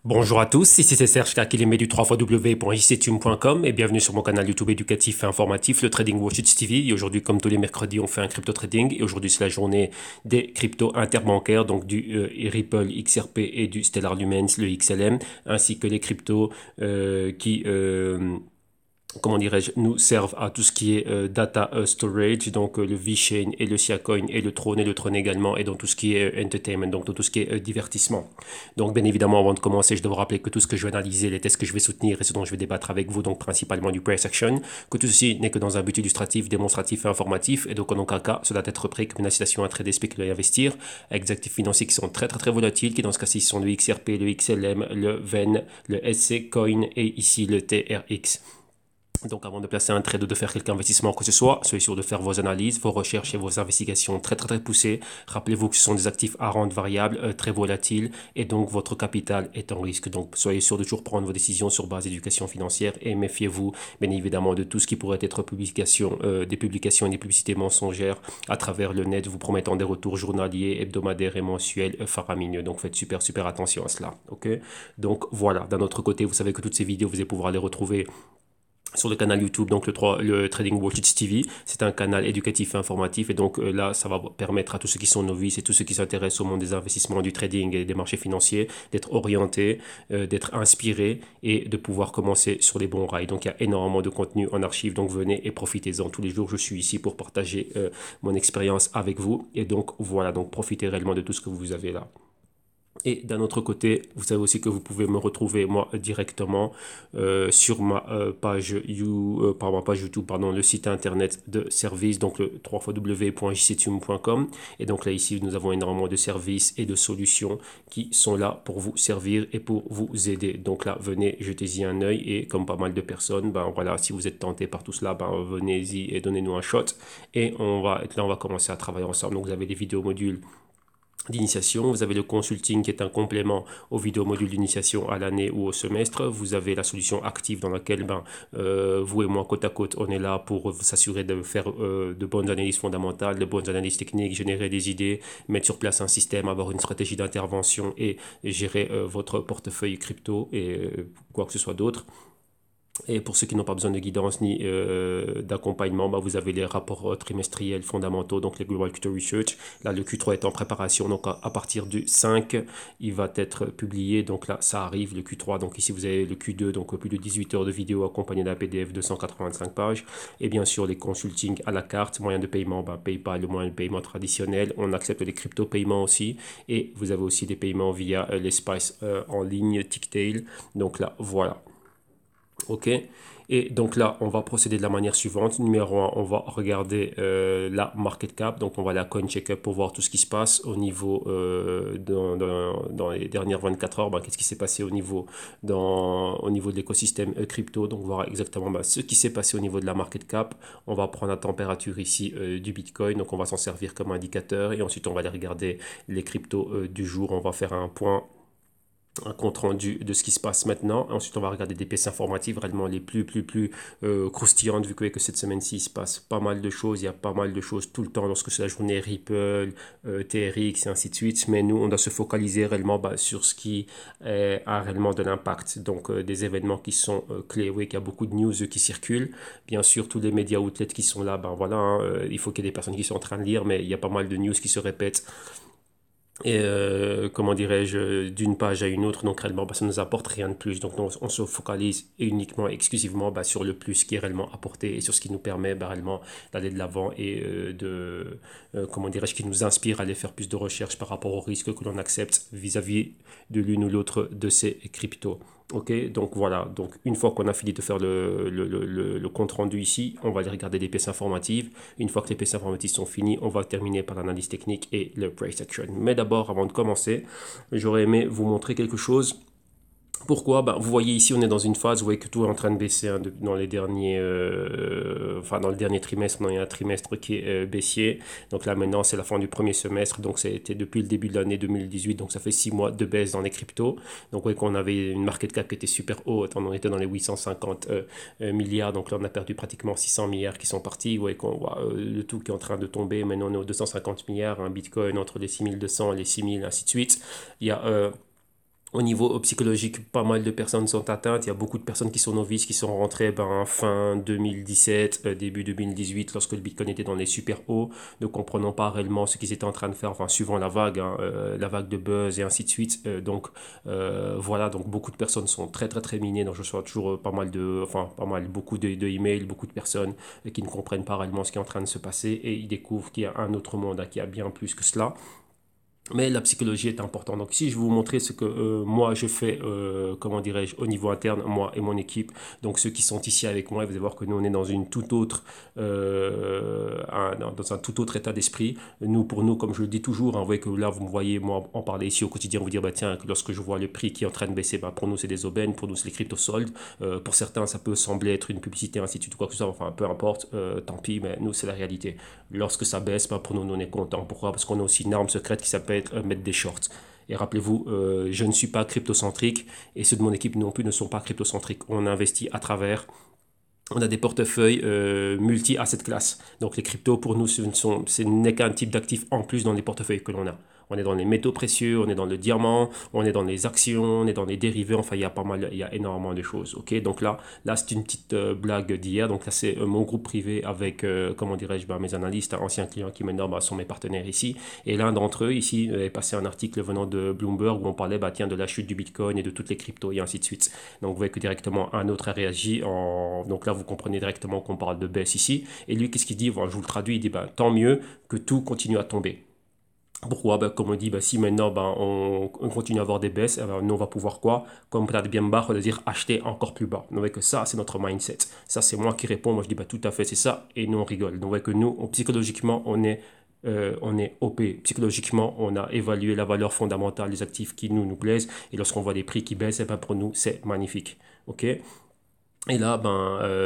Bonjour à tous, ici c'est Serge Kakilimé du 3xw.jctune.com et bienvenue sur mon canal YouTube éducatif et informatif, le Trading Watch TV. Et aujourd'hui, comme tous les mercredis, on fait un crypto trading. Et aujourd'hui, c'est la journée des cryptos interbancaires, donc du Ripple XRP et du Stellar Lumens, le XLM, ainsi que les cryptos qui comment dirais-je, nous servent à tout ce qui est data storage, donc le VeChain et le Siacoin et le Tron également, et dans tout ce qui est entertainment, donc dans tout ce qui est divertissement. Donc bien évidemment, avant de commencer, je dois vous rappeler que tout ce que je vais analyser, les tests que je vais soutenir et ce dont je vais débattre avec vous, donc principalement du price action, que tout ceci n'est que dans un but illustratif, démonstratif et informatif, et donc en aucun cas, cela doit être pris comme une incitation à trader, spéculer et investir, avec des actifs financiers qui sont très volatiles, qui dans ce cas-ci sont le XRP, le XLM, le VEN, le SC Coin et ici le TRX. Donc avant de placer un trade ou de faire quelque investissement que ce soit, soyez sûr de faire vos analyses, vos recherches et vos investigations très poussées. Rappelez-vous que ce sont des actifs à rente variable, très volatiles et donc votre capital est en risque. Donc soyez sûr de toujours prendre vos décisions sur base d'éducation financière et méfiez-vous bien évidemment de tout ce qui pourrait être des publications et des publicités mensongères à travers le net vous promettant des retours journaliers, hebdomadaires et mensuels faramineux. Donc faites super attention à cela. Ok. Donc voilà, d'un autre côté, vous savez que toutes ces vidéos, vous allez pouvoir les retrouver sur le canal YouTube, donc le Trading Watch TV. C'est un canal éducatif et informatif et donc là, ça va permettre à tous ceux qui sont novices et tous ceux qui s'intéressent au monde des investissements, du trading et des marchés financiers d'être orientés, d'être inspirés et de pouvoir commencer sur les bons rails. Donc il y a énormément de contenu en archive, donc venez et profitez-en. Tous les jours, je suis ici pour partager mon expérience avec vous et donc voilà, donc profitez réellement de tout ce que vous avez là. Et d'un autre côté, vous savez aussi que vous pouvez me retrouver moi directement sur ma page YouTube, pardon, le site internet de service, donc le www.jctune.com. Et donc là ici, nous avons énormément de services et de solutions qui sont là pour vous servir et pour vous aider. Donc là, venez, jetez-y un œil et comme pas mal de personnes, ben voilà, si vous êtes tenté par tout cela, ben venez-y et donnez-nous un shot. Et on va commencer à travailler ensemble. Donc vous avez des vidéos modules d'initiation, vous avez le consulting qui est un complément aux vidéos modules d'initiation à l'année ou au semestre, vous avez la solution active dans laquelle vous et moi côte à côte on est là pour s'assurer de faire de bonnes analyses fondamentales, de bonnes analyses techniques, générer des idées, mettre sur place un système, avoir une stratégie d'intervention et gérer votre portefeuille crypto et quoi que ce soit d'autre. Et pour ceux qui n'ont pas besoin de guidance ni d'accompagnement, bah, vous avez les rapports trimestriels fondamentaux, donc les Global Crypto Research. Là, le Q3 est en préparation, donc à partir du 5, il va être publié. Donc là, ça arrive, le Q3. Donc ici, vous avez le Q2, donc plus de 18 heures de vidéo accompagné d'un PDF de 185 pages. Et bien sûr, les consulting à la carte, moyen de paiement, bah, PayPal, le moyen de paiement traditionnel. On accepte les crypto-paiements aussi. Et vous avez aussi des paiements via l'espace en ligne Ticktail. Donc là, voilà. OK. Et donc là, on va procéder de la manière suivante. Numéro un, on va regarder la market cap. Donc on va aller à CoinCheckup pour voir tout ce qui se passe au niveau dans les dernières 24 heures. Ben, qu'est-ce qui s'est passé au niveau de l'écosystème crypto. Donc voir exactement ce qui s'est passé au niveau de la market cap. On va prendre la température ici du Bitcoin. Donc on va s'en servir comme indicateur. Et ensuite, on va aller regarder les cryptos du jour. On va faire un compte rendu de ce qui se passe maintenant. Ensuite, on va regarder des pièces informatives réellement les plus croustillantes, vu que cette semaine-ci, il se passe pas mal de choses. Il y a pas mal de choses tout le temps lorsque c'est la journée Ripple, TRX et ainsi de suite. Mais nous, on doit se focaliser réellement sur ce qui a réellement de l'impact. Donc, des événements qui sont clés. Oui, qu'il y a beaucoup de news qui circulent. Bien sûr, tous les médias outlets qui sont là, ben voilà, hein, il faut qu'il y ait des personnes qui sont en train de lire, mais il y a pas mal de news qui se répètent et comment dirais-je, d'une page à une autre, donc réellement, ça ne nous apporte rien de plus. Donc on se focalise uniquement, exclusivement sur le plus qui est réellement apporté et sur ce qui nous permet réellement d'aller de l'avant et comment dirais-je, qui nous inspire à aller faire plus de recherches par rapport aux risques que l'on accepte vis-à-vis de l'une ou l'autre de ces cryptos. Ok, donc voilà, donc une fois qu'on a fini de faire le compte rendu ici, on va aller regarder les pièces informatives. Une fois que les pièces informatives sont finies, on va terminer par l'analyse technique et le price action. Mais d'abord, avant de commencer, j'aurais aimé vous montrer quelque chose. Pourquoi? Vous voyez ici, on est dans une phase, vous voyez que tout est en train de baisser hein, dans les derniers, dans le dernier trimestre, il y a un trimestre qui est baissier. Donc là maintenant, c'est la fin du premier semestre, donc ça a été depuis le début de l'année 2018, donc ça fait 6 mois de baisse dans les cryptos. Donc vous voyez qu'on avait une market cap qui était super haute, on était dans les 850 milliards, donc là on a perdu pratiquement 600 milliards qui sont partis. Vous voyez qu'on voit le tout qui est en train de tomber, maintenant on est aux 250 milliards, un bitcoin entre les 6200 et les 6000, ainsi de suite. Il y a Au niveau psychologique, pas mal de personnes sont atteintes. Il y a beaucoup de personnes qui sont novices, qui sont rentrées fin 2017, début 2018, lorsque le Bitcoin était dans les super hauts, ne comprenant pas réellement ce qu'ils étaient en train de faire, enfin, suivant la vague, hein, la vague de buzz et ainsi de suite. Voilà, donc beaucoup de personnes sont très très très minées. Donc je reçois toujours beaucoup de emails, beaucoup de personnes qui ne comprennent pas réellement ce qui est en train de se passer et ils découvrent qu'il y a un autre monde, hein, qu'il y a bien plus que cela. Mais la psychologie est importante. Donc, si je vais vous montrer ce que moi je fais, comment dirais-je, au niveau interne, moi et mon équipe, donc ceux qui sont ici avec moi, vous allez voir que nous on est dans une toute autre, dans un tout autre état d'esprit. Nous, pour nous, comme je le dis toujours, hein, vous voyez que là vous me voyez moi en parler ici au quotidien, vous dire bah tiens, lorsque je vois le prix qui est en train de baisser, bah, pour nous c'est des aubaines, pour nous c'est les crypto soldes. Pour certains ça peut sembler être une publicité, ainsi de suite, quoi que ce soit. Enfin, peu importe, tant pis, mais nous c'est la réalité. Lorsque ça baisse, bah, pour nous, on est content. Pourquoi? Parce qu'on a aussi une arme secrète qui s'appelle mettre des shorts. Et rappelez-vous, je ne suis pas cryptocentrique et ceux de mon équipe non plus ne sont pas cryptocentriques. On investit à travers, on a des portefeuilles multi-asset class. Donc les cryptos, pour nous, ce n'est qu'un type d'actif en plus dans les portefeuilles que l'on a. On est dans les métaux précieux, on est dans le diamant, on est dans les actions, on est dans les dérivés. Enfin, il y a pas mal, il y a énormément de choses. Ok, donc là, c'est une petite blague d'hier. Donc là, c'est mon groupe privé avec, comment dirais-je, mes analystes, anciens clients qui maintenant sont mes partenaires ici. Et l'un d'entre eux ici est passé un article venant de Bloomberg où on parlait, tiens, de la chute du Bitcoin et de toutes les cryptos et ainsi de suite. Donc vous voyez que directement un autre a réagi. Donc là, vous comprenez directement qu'on parle de baisse ici. Et lui, qu'est-ce qu'il dit? Voilà, je vous le traduis. Il dit, tant mieux que tout continue à tomber. Pourquoi? Comme on dit, si maintenant on continue à avoir des baisses, nous on va pouvoir quoi? Comme peut-être bien bas, on va dire acheter encore plus bas. Donc, que ça, c'est notre mindset. Ça, c'est moi qui réponds. Moi, je dis tout à fait, c'est ça. Et nous, on rigole. Donc, que nous, psychologiquement, on est OP. Psychologiquement, on a évalué la valeur fondamentale des actifs qui nous plaisent. Et lorsqu'on voit des prix qui baissent, pour nous, c'est magnifique. OK? Et là,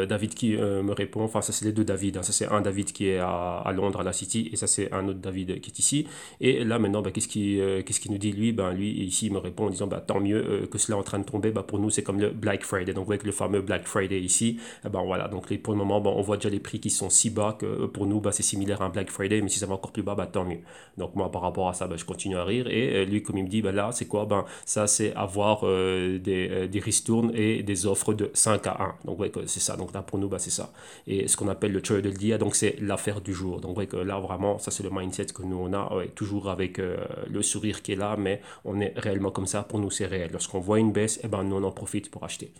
David qui me répond, enfin ça c'est les deux David, hein. Ça c'est un David qui est à Londres, à la City, et ça c'est un autre David qui est ici. Et là maintenant, qu'est-ce qu'il nous dit lui? Lui ici il me répond en disant tant mieux que cela est en train de tomber. Pour nous c'est comme le Black Friday, donc avec le fameux Black Friday ici. Voilà, donc pour le moment on voit déjà les prix qui sont si bas que pour nous c'est similaire à un Black Friday, mais si ça va encore plus bas, tant mieux. Donc moi par rapport à ça, je continue à rire. Et lui comme il me dit, là c'est quoi? Ça c'est avoir des ristournes et des offres de 5 à 1. Donc, ouais, c'est ça. Donc, là, pour nous, c'est ça. Et ce qu'on appelle le trade del dia, donc, c'est l'affaire du jour. Donc, ouais, que là, vraiment, ça, c'est le mindset que nous, on a, ouais, toujours avec le sourire qui est là, mais on est réellement comme ça. Pour nous, c'est réel. Lorsqu'on voit une baisse, nous, on en profite pour acheter.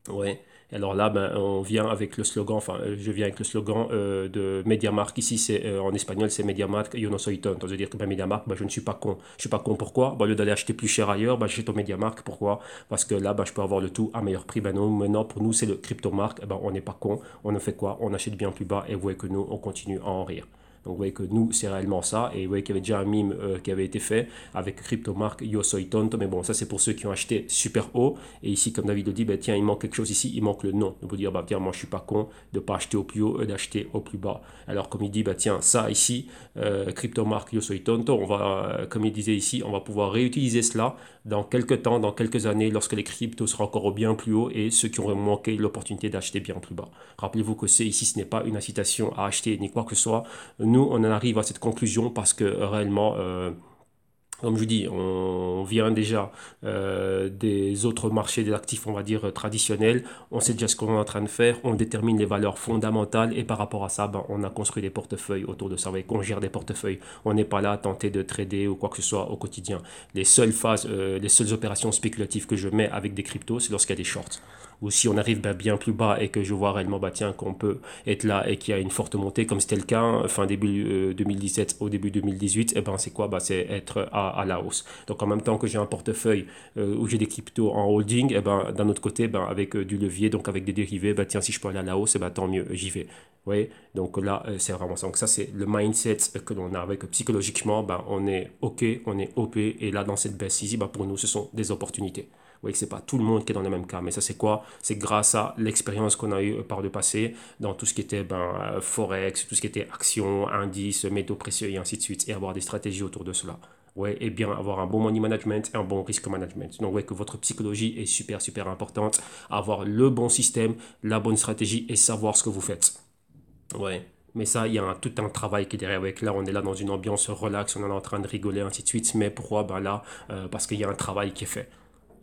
Ouais. Alors là, on vient avec le slogan, je viens avec le slogan de MediaMarkt. Ici, en espagnol, c'est MediaMarkt, yo no soy tonto. C'est-à-dire que MediaMarkt, je ne suis pas con. Je suis pas con, pourquoi? Au lieu d'aller acheter plus cher ailleurs, j'achète au MediaMarkt. Pourquoi? Parce que là, je peux avoir le tout à meilleur prix. Non, maintenant, pour nous, c'est le CryptoMarkt. On n'est pas con. On ne fait quoi? On achète bien plus bas et vous voyez que nous, on continue à en rire. Donc vous voyez que nous, c'est réellement ça. Et vous voyez qu'il y avait déjà un mime qui avait été fait avec CryptoMark, Yo soy tonto. Mais bon, ça c'est pour ceux qui ont acheté super haut. Et ici, comme David le dit, tiens, il manque quelque chose ici, il manque le nom. Donc vous dire, tiens, moi je suis pas con de pas acheter au plus haut et d'acheter au plus bas. Alors comme il dit, tiens, ça ici, CryptoMark, Yo soy tonto, on va, comme il disait ici, on va pouvoir réutiliser cela dans quelques temps, dans quelques années, lorsque les cryptos seront encore bien plus haut et ceux qui auraient manqué l'opportunité d'acheter bien plus bas. Rappelez-vous que ici, ce n'est pas une incitation à acheter ni quoi que ce soit. Nous, on en arrive à cette conclusion parce que réellement, comme je dis, on vient déjà des autres marchés des actifs, on va dire, traditionnels. On sait déjà ce qu'on est en train de faire. On détermine les valeurs fondamentales et par rapport à ça, on a construit des portefeuilles autour de ça. Vous voyez qu'on gère des portefeuilles. On n'est pas là à tenter de trader ou quoi que ce soit au quotidien. Les seules phases, les seules opérations spéculatives que je mets avec des cryptos, c'est lorsqu'il y a des shorts. Ou si on arrive bien plus bas et que je vois réellement tiens, qu'on peut être là et qu'il y a une forte montée, comme c'était le cas fin début 2017 au début 2018, c'est quoi? C'est être à la hausse. Donc en même temps que j'ai un portefeuille où j'ai des cryptos en holding, d'un autre côté, avec du levier, donc avec des dérivés, tiens, si je peux aller à la hausse, tant mieux, j'y vais. Ouais, donc là, c'est vraiment ça. Donc ça, c'est le mindset que l'on a avec psychologiquement, on est OK, on est OP, et là, dans cette baisse ici, pour nous, ce sont des opportunités. Oui, c'est pas tout le monde qui est dans le même cas, mais ça c'est quoi? C'est grâce à l'expérience qu'on a eue par le passé dans tout ce qui était forex, tout ce qui était actions, indices, métaux précieux et ainsi de suite, et avoir des stratégies autour de cela. Ouais, et bien avoir un bon money management et un bon risk management. Donc ouais, que votre psychologie est super super importante, avoir le bon système, la bonne stratégie et savoir ce que vous faites. Ouais. Mais ça, il y a tout un travail qui est derrière. Avec là, on est là dans une ambiance relax, on est en train de rigoler, ainsi de suite. Mais pourquoi? Là, parce qu'il y a un travail qui est fait.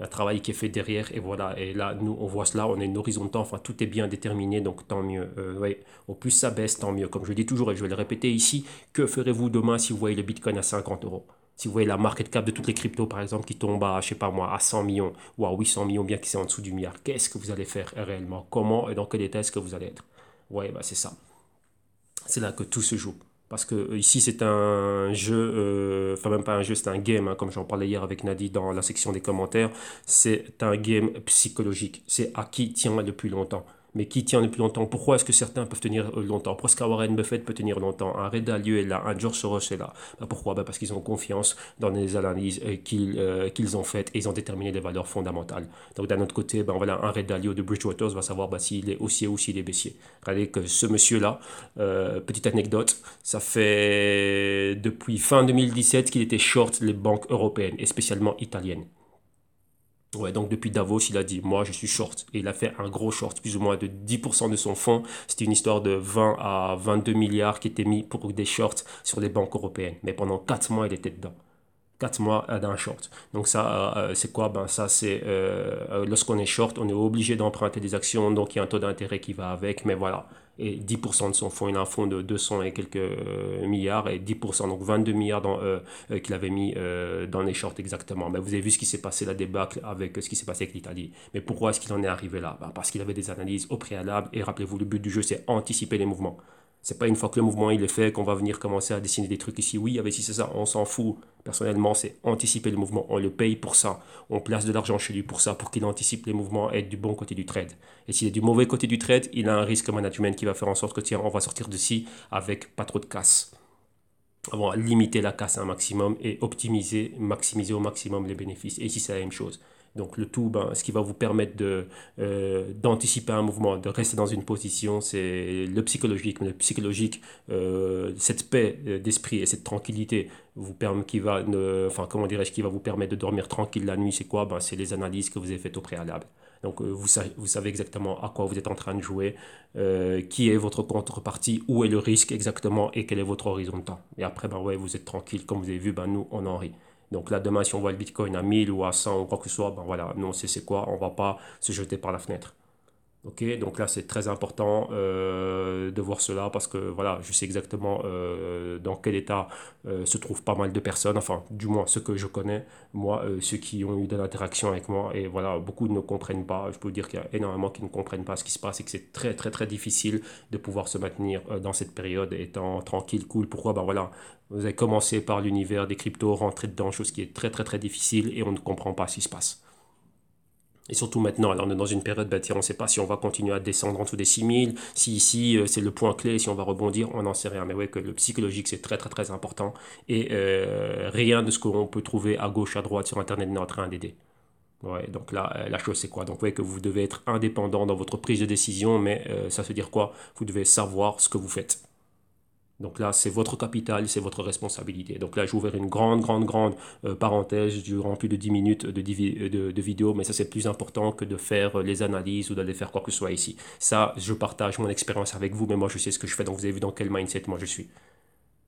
Un travail qui est fait derrière et voilà. Et là, nous, on voit cela, on a une horizon de temps, enfin, tout est bien déterminé, donc tant mieux. Ouais. Au plus ça baisse, tant mieux. Comme je le dis toujours et je vais le répéter ici, que ferez-vous demain si vous voyez le Bitcoin à 50 euros? Si vous voyez la market cap de toutes les cryptos, par exemple, qui tombe à, je sais pas moi, à 100 millions ou à 800 millions, bien que c'est en dessous du milliard, qu'est-ce que vous allez faire réellement? Comment et dans quel état est-ce que vous allez être? Ouais, bah c'est ça. C'est là que tout se joue. Parce que ici, c'est un jeu, enfin même pas un jeu, c'est un game, hein, comme j'en parlais hier avec Nadi dans la section des commentaires. C'est un game psychologique. C'est à qui tient le plus longtemps. Mais qui tient le plus longtemps? Pourquoi est-ce que certains peuvent tenir longtemps? Pourquoi est-ce qu'un Warren Buffett peut tenir longtemps? Un Ray Dalio est là, un George Soros est là. Ben pourquoi? Ben parce qu'ils ont confiance dans les analyses qu'ils ont faites et ils ont déterminé les valeurs fondamentales. Donc d'un autre côté, ben voilà, un Ray Dalio de Bridgewater va savoir ben, s'il est haussier ou s'il est baissier. Regardez que ce monsieur-là, petite anecdote, ça fait depuis fin 2017 qu'il était short les banques européennes et spécialement italiennes. Ouais, donc depuis Davos, il a dit, moi je suis short. Et il a fait un gros short, plus ou moins de 10% de son fonds. C'était une histoire de 20 à 22 milliards qui étaient mis pour des shorts sur les banques européennes. Mais pendant 4 mois, il était dedans. 4 mois d'un short. Donc ça, c'est quoi? Ben ça, c'est lorsqu'on est short, on est obligé d'emprunter des actions, donc il y a un taux d'intérêt qui va avec, mais voilà. Et 10% de son fonds, il a un fonds de 200 et quelques milliards, et 10%, donc 22 milliards qu'il avait mis dans les shorts exactement. Mais vous avez vu ce qui s'est passé, la débâcle avec ce qui s'est passé avec l'Italie. Mais pourquoi est-ce qu'il en est arrivé là? Ben, parce qu'il avait des analyses au préalable, et rappelez-vous, le but du jeu, c'est anticiper les mouvements. C'est pas une fois que le mouvement il est fait qu'on va venir commencer à dessiner des trucs ici. Oui, avec si c'est ça, on s'en fout. Personnellement, c'est anticiper le mouvement. On le paye pour ça. On place de l'argent chez lui pour ça, pour qu'il anticipe les mouvements et être du bon côté du trade. Et s'il est du mauvais côté du trade, il a un risque management qui va faire en sorte que tiens, on va sortir de ci avec pas trop de casse. On va limiter la casse à un maximum et optimiser, maximiser au maximum les bénéfices. Et ici, c'est la même chose. Donc le tout, ben, ce qui va vous permettre d'anticiper un mouvement, de rester dans une position, c'est le psychologique. Mais le psychologique, cette paix d'esprit et cette tranquillité vous permet, qui va, enfin comment dirais-je, qui va vous permettre de dormir tranquille la nuit, c'est quoi? Ben, c'est les analyses que vous avez faites au préalable. Donc vous savez exactement à quoi vous êtes en train de jouer, qui est votre contrepartie, où est le risque exactement et quel est votre horizon de temps. Et après, ben ouais, vous êtes tranquille. Comme vous avez vu, ben nous, on en rit. Donc là, demain, si on voit le Bitcoin à 1000 ou à 100 ou quoi que ce soit, ben voilà, non, c'est quoi? On va pas se jeter par la fenêtre. Ok, donc là c'est très important de voir cela parce que voilà, je sais exactement dans quel état se trouvent pas mal de personnes, enfin du moins ceux que je connais, moi, ceux qui ont eu de l'interaction avec moi, et voilà, beaucoup ne comprennent pas, je peux vous dire qu'il y a énormément qui ne comprennent pas ce qui se passe et que c'est très très très difficile de pouvoir se maintenir dans cette période étant tranquille, cool. Pourquoi? Ben voilà, vous avez commencé par l'univers des cryptos, rentré dedans, chose qui est très très très difficile et on ne comprend pas ce qui se passe. Et surtout maintenant, là, on est dans une période, bah, tiens, on ne sait pas si on va continuer à descendre en dessous des 6000, si ici c'est le point clé, si on va rebondir, on n'en sait rien. Mais ouais, que le psychologique, c'est très très très important. Et rien de ce qu'on peut trouver à gauche, à droite sur Internet n'est en train d'aider. Ouais, donc là, la chose c'est quoi? Donc ouais, que vous devez être indépendant dans votre prise de décision, mais ça veut dire quoi? Vous devez savoir ce que vous faites. Donc là, c'est votre capital, c'est votre responsabilité. Donc là, j'ai ouvert une grande parenthèse durant plus de 10 minutes de vidéo, mais ça, c'est plus important que de faire les analyses ou d'aller faire quoi que ce soit ici. Ça, je partage mon expérience avec vous, mais moi, je sais ce que je fais. Donc, vous avez vu dans quel mindset moi je suis.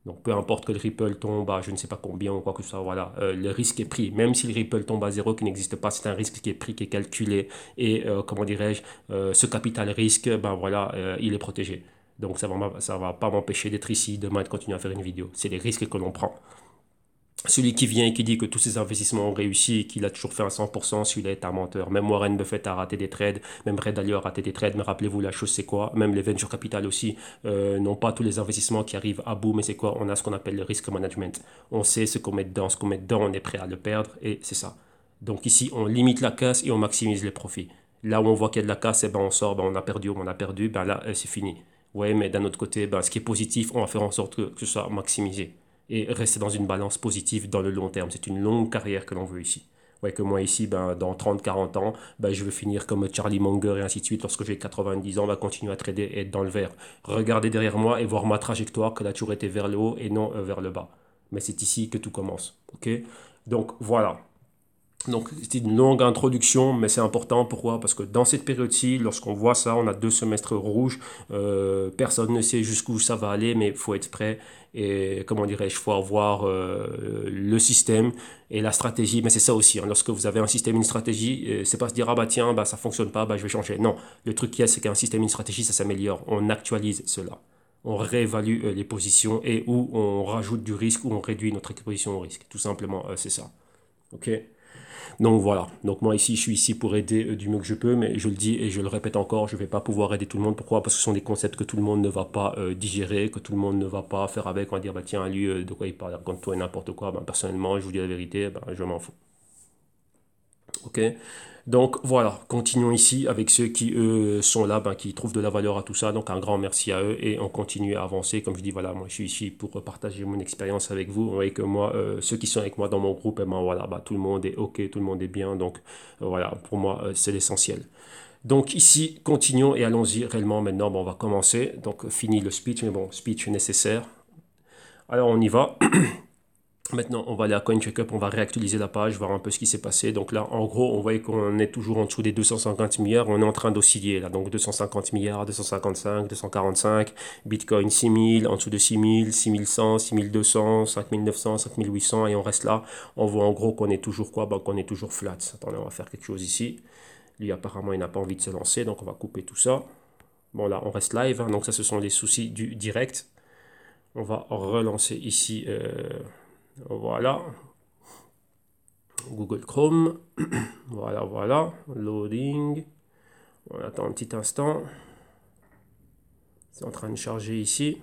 Donc, peu importe que le Ripple tombe à je ne sais pas combien ou quoi que ce soit, voilà, le risque est pris. Même si le Ripple tombe à zéro, qui n'existe pas, c'est un risque qui est pris, qui est calculé. Et, comment dirais-je, ce capital risque, ben voilà, il est protégé. Donc ça va pas m'empêcher d'être ici demain et de continuer à faire une vidéo. C'est les risques que l'on prend. Celui qui vient et qui dit que tous ses investissements ont réussi et qu'il a toujours fait un 100%, celui-là est un menteur. Même Warren Buffett a raté des trades, même Ray Dalio a raté des trades, mais rappelez-vous, la chose c'est quoi? Même les venture capital aussi n'ont pas tous les investissements qui arrivent à bout, mais c'est quoi? On a ce qu'on appelle le risk management. On sait ce qu'on met dedans, on est prêt à le perdre, et c'est ça. Donc ici, on limite la casse et on maximise les profits. Là où on voit qu'il y a de la casse, eh ben on sort, ben on a perdu, on a perdu, ben là, c'est fini. Ouais, mais d'un autre côté, ben, ce qui est positif, on va faire en sorte que ce soit maximisé et rester dans une balance positive dans le long terme. C'est une longue carrière que l'on veut ici. Ouais, que moi ici, ben, dans 30 40 ans, ben, je veux finir comme Charlie Munger et ainsi de suite. Lorsque j'ai 90 ans, ben, continuer à trader et être dans le vert. Regardez derrière moi et voir ma trajectoire, qu'elle a toujours été vers le haut et non vers le bas. Mais c'est ici que tout commence. Ok? Donc voilà. Donc, c'est une longue introduction, mais c'est important. Pourquoi? Parce que dans cette période-ci, lorsqu'on voit ça, on a 2 semestres rouges. Personne ne sait jusqu'où ça va aller, mais il faut être prêt. Et comment dirais-je, il faut avoir le système et la stratégie. Mais c'est ça aussi, hein. Lorsque vous avez un système, une stratégie, c'est pas se dire, ah bah tiens, bah ça fonctionne pas, bah je vais changer. Non, le truc qu'il y a, c'est qu'un système, une stratégie, ça s'améliore. On actualise cela. On réévalue les positions et où on rajoute du risque ou on réduit notre exposition au risque. Tout simplement, c'est ça. Ok? Donc voilà, donc moi ici je suis ici pour aider du mieux que je peux, mais je le dis et je le répète encore, je ne vais pas pouvoir aider tout le monde. Pourquoi? Parce que ce sont des concepts que tout le monde ne va pas digérer, que tout le monde ne va pas faire avec. On va dire, bah tiens, lui, de quoi il parle, raconte toi et n'importe quoi. Ben, personnellement, je vous dis la vérité, ben, je m'en fous. Ok? Donc voilà, continuons ici avec ceux qui eux sont là, ben, qui trouvent de la valeur à tout ça. Donc un grand merci à eux et on continue à avancer. Comme je dis, voilà, moi je suis ici pour partager mon expérience avec vous. Vous voyez que moi, ceux qui sont avec moi dans mon groupe, eh ben, voilà, bah, tout le monde est ok, tout le monde est bien. Donc voilà, pour moi, c'est l'essentiel. Donc ici, continuons et allons-y réellement maintenant. Bon, on va commencer. Donc fini le speech, mais bon, speech nécessaire. Alors on y va. Maintenant, on va aller à CoinCheckup, on va réactualiser la page, voir un peu ce qui s'est passé. Donc là, en gros, on voit qu'on est toujours en dessous des 250 milliards. On est en train d'osciller là. Donc 250 milliards, 255, 245. Bitcoin 6000, en dessous de 6000, 6100, 6200, 5900, 5800. Et on reste là. On voit en gros qu'on est toujours quoi? Ben, qu'on est toujours flat. Attendez, on va faire quelque chose ici. Lui, apparemment, il n'a pas envie de se lancer. Donc on va couper tout ça. Bon, là, on reste live, hein. Donc ça, ce sont les soucis du direct. On va relancer ici. Voilà. Google Chrome. Voilà, voilà. Loading. On attend un petit instant. C'est en train de charger ici.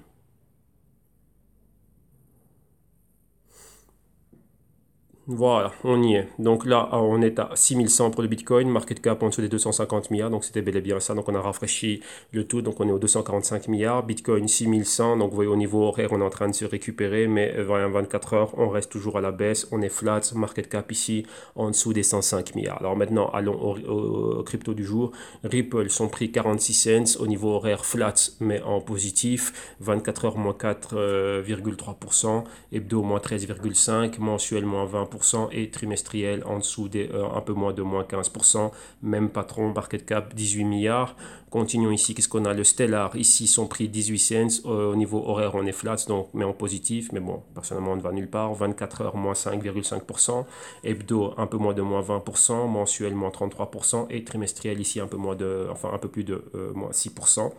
Voilà, on y est. Donc là, on est à 6100 pour le Bitcoin, market cap en dessous des 250 milliards, donc c'était bel et bien ça. Donc on a rafraîchi le tout, donc on est aux 245 milliards. Bitcoin 6100, donc vous voyez au niveau horaire, on est en train de se récupérer, mais 24 heures, on reste toujours à la baisse. On est flat, market cap ici en dessous des 105 milliards. Alors maintenant, allons au crypto du jour. Ripple, son prix 46 cents, au niveau horaire flat, mais en positif. 24 heures moins 4,3%, hebdo moins 13,5%, mensuel moins 20%. Et trimestriel en dessous des un peu moins de moins 15%. Même patron, market cap 18 milliards. Continuons ici, qu'est-ce qu'on a? Le Stellar, ici son prix 18 cents. Au niveau horaire, on est flat, donc, mais en positif. Mais bon, personnellement, on ne va nulle part. 24 heures, moins 5,5%. Hebdo, un peu moins de moins 20%. Mensuel, moins 33%. Et trimestriel, ici, un peu moins de, enfin, un peu plus de moins 6%.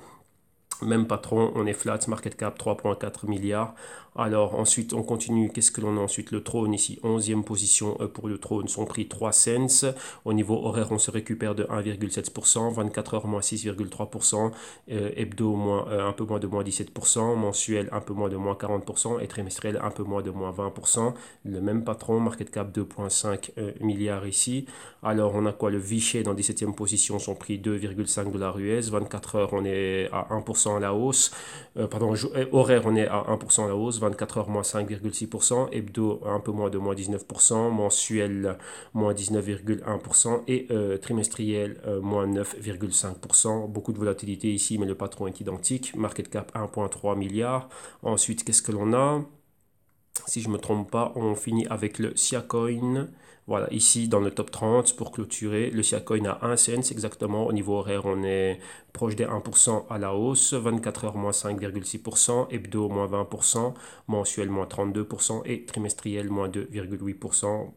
Même patron, on est flat, market cap 3,4 milliards. Alors ensuite, on continue. Qu'est-ce que l'on a ensuite? Le trône ici, 11e position pour le trône, son prix 3 cents. Au niveau horaire, on se récupère de 1,7%, 24 heures moins 6,3%, hebdo moins, un peu moins de moins 17%, mensuel un peu moins de moins 40% et trimestriel un peu moins de moins 20%. Le même patron, market cap 2,5 milliards ici. Alors on a quoi? Le Vishay dans 17e position, son prix 2,5 $ US. 24 heures, on est à 1% à la hausse. Horaire, on est à 1% à la hausse. 24 heures, moins 5,6%. Hebdo, un peu moins de moins 19%. Mensuel, moins 19,1%. Et trimestriel, moins 9,5%. Beaucoup de volatilité ici, mais le patron est identique. Market cap 1,3 milliard. Ensuite, qu'est-ce que l'on a? Si je ne me trompe pas, on finit avec le Siacoin. Voilà, ici dans le top 30 pour clôturer. Le Siacoin à 1 cent exactement. Au niveau horaire, on est proche des 1% à la hausse. 24 heures, moins 5,6%. Hebdo, moins 20%. Mensuel, moins 32%. Et trimestriel, moins 2,8%.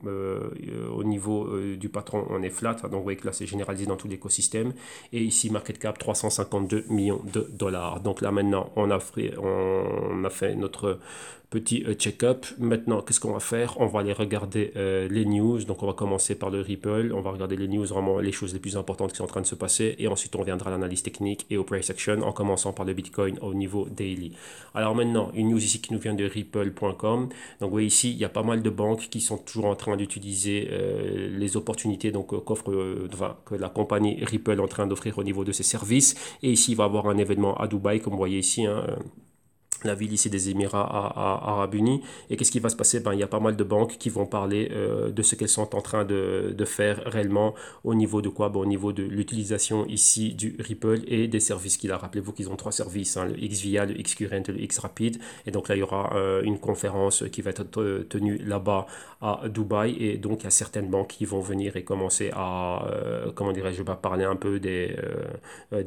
Au niveau du patron, on est flat. Donc vous voyez que là, c'est généralisé dans tout l'écosystème. Et ici, market cap 352 millions de dollars. Donc là, maintenant, on a fait notre petit check-up. Maintenant, qu'est-ce qu'on va faire? On va aller regarder les news. Donc, on va commencer par le Ripple. On va regarder les news, vraiment les choses les plus importantes qui sont en train de se passer. Et ensuite, on viendra à l'analyse technique et au price action en commençant par le Bitcoin au niveau daily. Alors maintenant, une news ici qui nous vient de ripple.com. Donc, vous voyez ici, il y a pas mal de banques qui sont toujours en train d'utiliser les opportunités qu'offre, que la compagnie Ripple est en train d'offrir au niveau de ses services. Et ici, il va y avoir un événement à Dubaï, comme vous voyez ici, hein, la ville ici des Émirats Arabes Unis. Et qu'est-ce qui va se passer? Ben, il y a pas mal de banques qui vont parler de ce qu'elles sont en train de faire réellement au niveau de quoi? Ben, au niveau de l'utilisation ici du Ripple et des services qu'il a. Rappelez-vous qu'ils ont trois services, hein, le XVIA, le XCurrent et le XRapid. Et donc là, il y aura une conférence qui va être tenue là-bas à Dubaï. Et donc, il y a certaines banques qui vont venir et commencer à, comment dirais-je, parler un peu des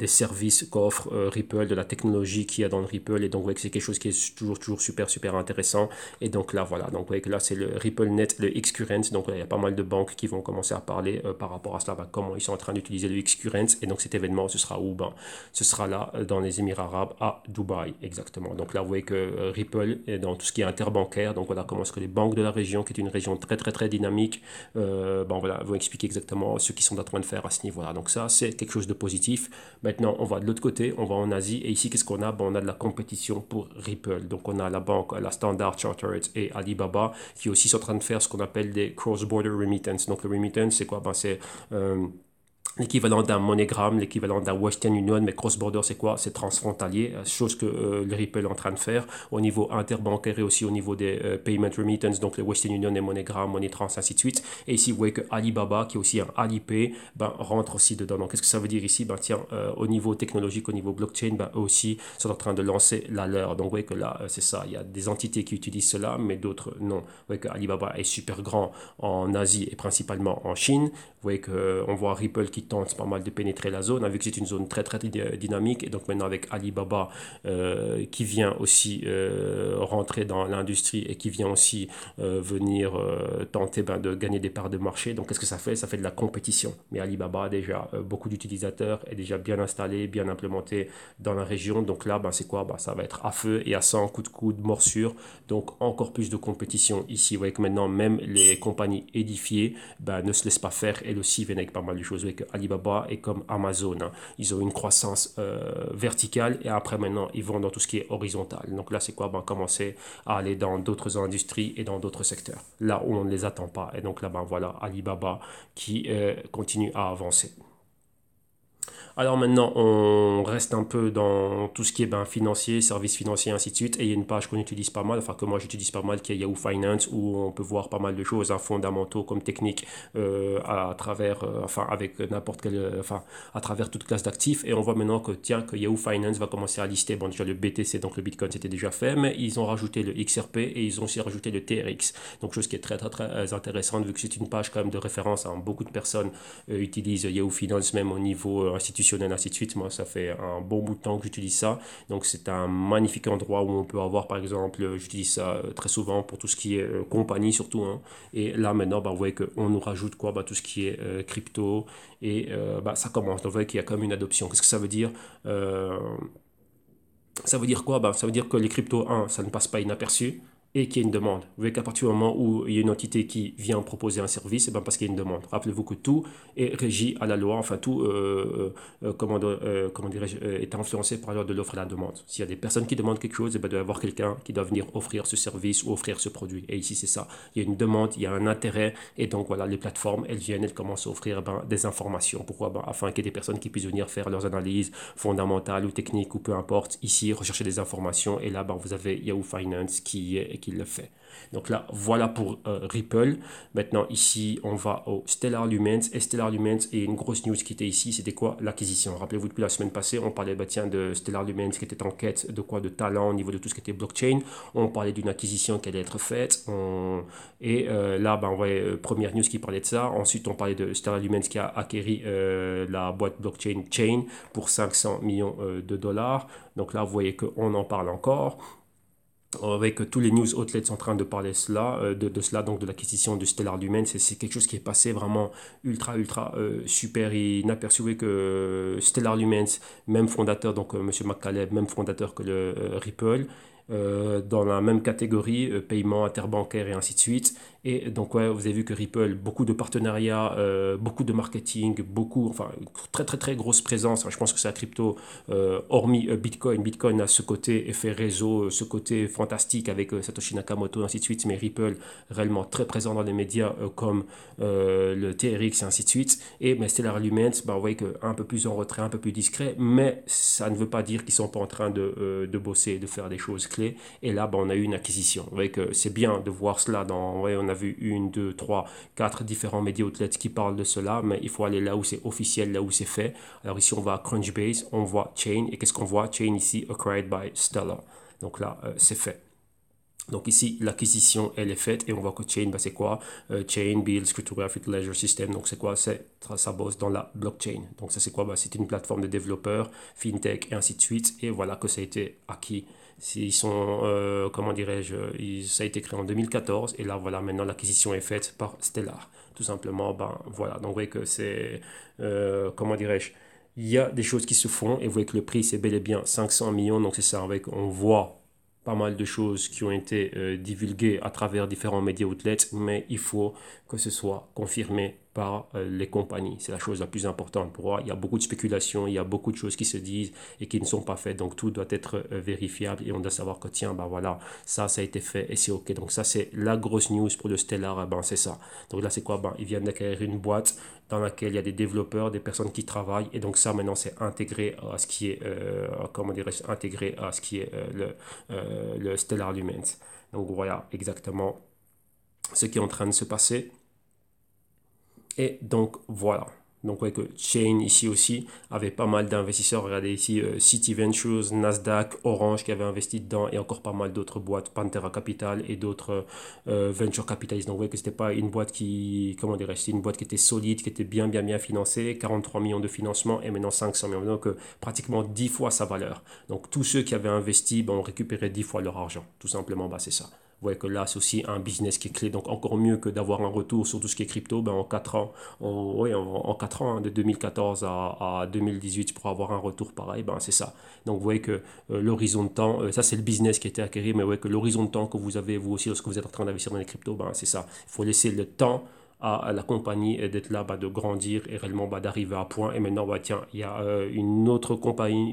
services qu'offre Ripple, de la technologie qu'il y a dans le Ripple. Et donc, vous voyez que c'est quelque chose qui est toujours super intéressant. Et donc là, voilà. Donc, vous voyez que là, c'est le RippleNet, le XCurrent. Donc, là, il y a pas mal de banques qui vont commencer à parler par rapport à cela, comment ils sont en train d'utiliser le XCurrent. Et donc, cet événement, ce sera où? Ben, ce sera là, dans les Émirats Arabes, à Dubaï, exactement. Donc là, vous voyez que Ripple est dans tout ce qui est interbancaire. Donc, voilà comment est-ce que les banques de la région, qui est une région très dynamique, ben, voilà, vont expliquer exactement ce qu'ils sont en train de faire à ce niveau-là. Donc, ça, c'est quelque chose de positif. Maintenant, on va de l'autre côté, on va en Asie. Et ici, qu'est-ce qu'on a? Ben, on a de la compétition pour Ripple. Donc, on a la banque, la Standard Chartered et Alibaba qui aussi sont en train de faire ce qu'on appelle des cross-border remittance. Donc, le remittance, c'est quoi? Ben, c'est l'équivalent d'un MoneyGram, l'équivalent d'un Western Union, mais cross-border, c'est quoi? C'est transfrontalier, chose que le Ripple est en train de faire au niveau interbancaire et aussi au niveau des payment remittance, donc le Western Union et MoneyGram, MoneyTrans, ainsi de suite. Et ici, vous voyez que Alibaba, qui est aussi un Alipay, ben, rentre aussi dedans. Donc, qu'est-ce que ça veut dire ici? Ben, tiens, au niveau technologique, au niveau blockchain, ben, eux aussi sont en train de lancer la leur. Donc, vous voyez que là, c'est ça, il y a des entités qui utilisent cela, mais d'autres non. Vous voyez que Alibaba est super grand en Asie et principalement en Chine. Vous voyez qu'on voit Ripple qui tente pas mal de pénétrer la zone, vu que c'est une zone très dynamique. Et donc maintenant avec Alibaba qui vient aussi rentrer dans l'industrie et qui vient aussi venir tenter de gagner des parts de marché. Donc qu'est-ce que ça fait? Ça fait de la compétition. Mais Alibaba a déjà beaucoup d'utilisateurs, est déjà bien installé, bien implémenté dans la région. Donc là, c'est quoi? Ça va être à feu et à sang, coup de coude, morsure. Donc encore plus de compétition ici. Vous voyez que maintenant même les compagnies édifiées ne se laissent pas faire. Elles aussi viennent avec pas mal de choses. Vous voyez que Alibaba est comme Amazon, hein. Ils ont une croissance verticale et après maintenant ils vont dans tout ce qui est horizontal. Donc là c'est quoi? Commencer à aller dans d'autres industries et dans d'autres secteurs, là où on ne les attend pas. Et donc là voilà Alibaba qui continue à avancer. Alors maintenant, on reste un peu dans tout ce qui est financier, services financiers, ainsi de suite. Et il y a une page qu'on utilise pas mal, enfin que moi j'utilise pas mal, qui est Yahoo Finance, où on peut voir pas mal de choses, hein, fondamentaux comme techniques, à travers, enfin avec n'importe quel, enfin à travers toute classe d'actifs. Et on voit maintenant que tiens, que Yahoo Finance va commencer à lister, bon déjà le BTC, donc le Bitcoin c'était déjà fait, mais ils ont rajouté le XRP et ils ont aussi rajouté le TRX. Donc chose qui est très intéressante, vu que c'est une page quand même de référence, hein. Beaucoup de personnes utilisent Yahoo Finance même au niveau institutionnel, ainsi de suite. Moi, ça fait un bon bout de temps que j'utilise ça. Donc, c'est un magnifique endroit où on peut avoir, par exemple, j'utilise ça très souvent pour tout ce qui est compagnie, surtout, hein. Et là, maintenant, vous voyez qu'on nous rajoute quoi? Tout ce qui est crypto. Et ça commence. Donc, vous voyez qu'il y a quand même une adoption. Qu'est-ce que ça veut dire? Ça veut dire quoi? Ça veut dire que les cryptos, un, ça ne passe pas inaperçu et qu'il y a une demande. Vous voyez qu'à partir du moment où il y a une entité qui vient proposer un service, parce qu'il y a une demande. Rappelez-vous que tout est régi à la loi, enfin tout comment dirais-je, est influencé par la loi de l'offre et la demande. S'il y a des personnes qui demandent quelque chose, il doit y avoir quelqu'un qui doit venir offrir ce service ou offrir ce produit. Et ici, c'est ça. Il y a une demande, il y a un intérêt, et donc voilà, les plateformes, elles viennent, elles commencent à offrir des informations. Pourquoi? Afin qu'il y ait des personnes qui puissent venir faire leurs analyses fondamentales ou techniques ou peu importe, ici, rechercher des informations. Et là, vous avez Yahoo Finance qui le fait. Donc là, voilà pour Ripple. Maintenant, ici, on va au Stellar Lumens. Et Stellar Lumens est une grosse news qui était ici. C'était quoi? L'acquisition. Rappelez-vous, depuis la semaine passée, on parlait de Stellar Lumens qui était en quête de quoi? De talent au niveau de tout ce qui était blockchain. On parlait d'une acquisition qui allait être faite. Et là, on voyait première news qui parlait de ça. Ensuite, on parlait de Stellar Lumens qui a acquéri la boîte blockchain Chain pour 500 millions de dollars. Donc là, vous voyez qu'on en parle encore, avec tous les news outlets sont en train de parler de cela, donc de l'acquisition de Stellar Lumens. C'est quelque chose qui est passé vraiment ultra super inaperçu. Vous voyez que Stellar Lumens, même fondateur, donc Monsieur McCaleb, même fondateur que le Ripple, dans la même catégorie, paiement interbancaire et ainsi de suite. Et donc, ouais, vous avez vu que Ripple, beaucoup de partenariats, beaucoup de marketing, enfin, très, très, très grosse présence. Je pense que c'est la crypto, hormis Bitcoin. Bitcoin a ce côté effet réseau, ce côté fantastique avec Satoshi Nakamoto, ainsi de suite. Mais Ripple, réellement très présent dans les médias comme le TRX et ainsi de suite. Et mais Stellar Lumens, bah, vous voyez qu'un peu plus en retrait, un peu plus discret, mais ça ne veut pas dire qu'ils ne sont pas en train de bosser, de faire des choses clés. Et là, bah, on a eu une acquisition. Vous voyez que c'est bien de voir cela dans, ouais, on a vu une, deux, trois, quatre différents médias outlets qui parlent de cela, mais il faut aller là où c'est officiel, là où c'est fait. Alors ici, on va à Crunchbase, on voit Chain, et qu'est-ce qu'on voit? Chain ici, acquired by Stellar. Donc là, c'est fait. Donc ici, l'acquisition, elle est faite et on voit que Chain, bah, c'est quoi? Chain builds cryptographic ledger system. Donc c'est quoi? Ça bosse dans la blockchain. Donc ça c'est quoi? Bah, c'est une plateforme de développeurs, fintech et ainsi de suite. Et voilà que ça a été acquis. Ils sont, comment dirais-je, ça a été créé en 2014 et là voilà, maintenant l'acquisition est faite par Stellar. Tout simplement, ben voilà. Donc vous voyez que c'est, comment dirais-je, il y a des choses qui se font et vous voyez que le prix c'est bel et bien 500 millions. Donc c'est ça, avec, on voit pas mal de choses qui ont été divulguées à travers différents médias outlets, mais il faut que ce soit confirmé par les compagnies. C'est la chose la plus importante pour moi. Il y a beaucoup de spéculations, il y a beaucoup de choses qui se disent et qui ne sont pas faites, donc tout doit être vérifiable et on doit savoir que tiens, ben voilà, ça a été fait et c'est ok. Donc ça c'est la grosse news pour le Stellar, ben c'est ça. Donc là c'est quoi? Ben, ils viennent d'acquérir une boîte dans laquelle il y a des développeurs, des personnes qui travaillent et donc ça maintenant c'est intégré à ce qui est, comment dirais-je, intégré à ce qui est le Stellar Lumens. Donc voilà exactement ce qui est en train de se passer. Et donc voilà. Donc ouais, que Chain ici aussi avait pas mal d'investisseurs. Regardez ici City Ventures, Nasdaq, Orange qui avaient investi dedans et encore pas mal d'autres boîtes, Pantera Capital et d'autres venture capitalistes. Donc vous voyez que c'était pas une boîte qui, comment dirais-je, c'était une boîte qui était solide, qui était bien financée, 43 millions de financement et maintenant 500 millions. Donc pratiquement 10 fois sa valeur. Donc tous ceux qui avaient investi ben, ont récupéré 10 fois leur argent. Tout simplement, bah, c'est ça. Vous voyez que là, c'est aussi un business qui est clé. Donc, encore mieux que d'avoir un retour sur tout ce qui est crypto. Ben, en 4 ans, oui, en 4 ans, hein, de 2014 à 2018, pour avoir un retour pareil, ben, c'est ça. Donc, vous voyez que l'horizon de temps, ça, c'est le business qui a été acquis. Mais vous voyez que l'horizon de temps que vous avez, vous aussi, lorsque vous êtes en train d'investir dans les cryptos, ben, c'est ça. Il faut laisser le temps à la compagnie d'être là, bah, de grandir et réellement bah, d'arriver à point. Et maintenant, bah, tiens, il y a une autre compagnie,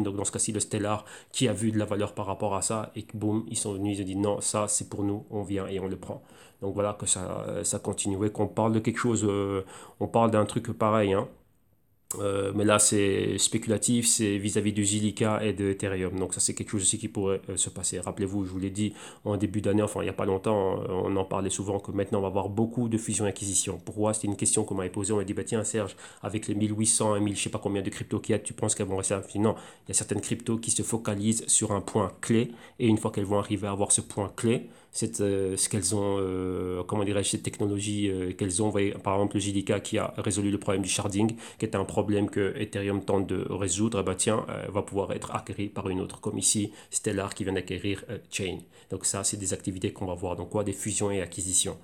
donc dans ce cas-ci, le Stellar, qui a vu de la valeur par rapport à ça et que boum, ils sont venus, ils ont dit non, ça c'est pour nous, on vient et on le prend. Donc voilà que ça continue. Ouais, qu'on parle de quelque chose, on parle d'un truc pareil, hein. Mais là, c'est spéculatif, c'est vis-à-vis du Zilliqa et de Ethereum. Donc ça, c'est quelque chose aussi qui pourrait se passer. Rappelez-vous, je vous l'ai dit en début d'année, enfin il n'y a pas longtemps, on en parlait souvent que maintenant on va avoir beaucoup de fusions et acquisitions. Pour moi, c'était une question qu'on m'avait posée. On m'a dit, bah tiens Serge, avec les 1800 et 1000, je sais pas combien de cryptos qu'il y a, tu penses qu'elles vont rester infinies? Non, il y a certaines cryptos qui se focalisent sur un point clé. Et une fois qu'elles vont arriver à avoir ce point clé, ce qu'elles ont, comment dirais-je, cette technologie qu'elles ont. Voyez, par exemple, le JDK qui a résolu le problème du sharding, qui est un problème que Ethereum tente de résoudre, bah tiens, va pouvoir être acquéri par une autre, comme ici Stellar qui vient d'acquérir Chain. Donc ça, c'est des activités qu'on va voir. Donc quoi, des fusions et acquisitions.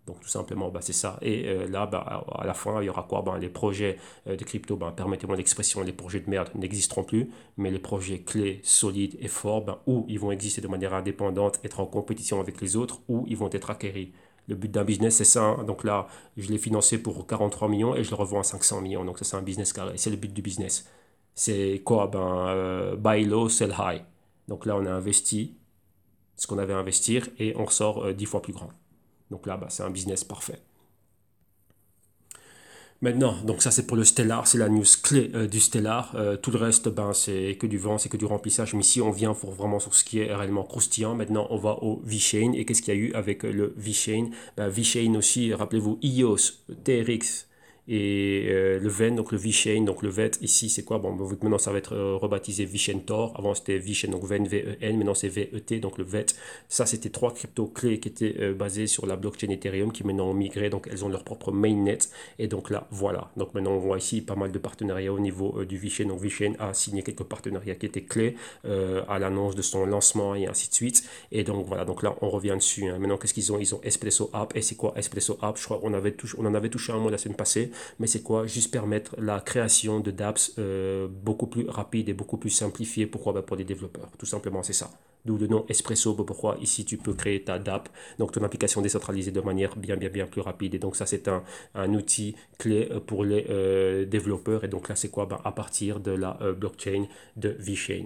Donc tout simplement, bah, c'est ça. Et là, bah, à la fin, il y aura quoi? Ben, les projets de crypto, ben, permettez-moi l'expression, les projets de merde n'existeront plus, mais les projets clés, solides et forts, ben, ou ils vont exister de manière indépendante, être en compétition avec les autres, ou ils vont être acquéris. Le but d'un business, c'est ça, hein. Donc là, je l'ai financé pour 43 millions et je le revends à 500 millions. Donc ça, c'est un business carré. C'est le but du business. C'est quoi? Ben, buy low, sell high. Donc là, on a investi ce qu'on avait à investir et on ressort 10 fois plus grand. Donc là, bah, c'est un business parfait. Maintenant, donc ça c'est pour le Stellar, c'est la news clé du Stellar. Tout le reste, ben, c'est que du vent, c'est que du remplissage. Mais ici, on vient pour vraiment sur ce qui est réellement croustillant. Maintenant, on va au VeChain. Et qu'est-ce qu'il y a eu avec le VeChain? Ben, VeChain aussi, rappelez-vous, EOS, TRX et le VEN, donc le VeChain, donc le VET, ici c'est quoi? Bon, vu que maintenant ça va être rebaptisé VeChain Tor, avant c'était VeChain, donc VEN, VEN, maintenant c'est VET, donc le VET. Ça c'était trois cryptos clés qui étaient basées sur la blockchain Ethereum, qui maintenant ont migré, donc elles ont leur propre mainnet, et donc là voilà. Donc maintenant on voit ici pas mal de partenariats au niveau du VeChain, donc VeChain a signé quelques partenariats qui étaient clés à l'annonce de son lancement et ainsi de suite, et donc voilà, donc là on revient dessus, hein. Maintenant qu'est-ce qu'ils ont? Ils ont Espresso App, et c'est quoi Espresso App? Je crois qu'on on en avait touché un mot la semaine passée, mais c'est quoi? Juste permettre la création de dApps beaucoup plus rapide et beaucoup plus simplifié. Pourquoi? Ben pour les développeurs. Tout simplement, c'est ça. D'où le nom Espresso, pourquoi ici tu peux créer ta DApp, donc ton application décentralisée de manière bien plus rapide. Et donc ça c'est un outil clé pour les développeurs. Et donc là c'est quoi? Ben, à partir de la blockchain de VeChain.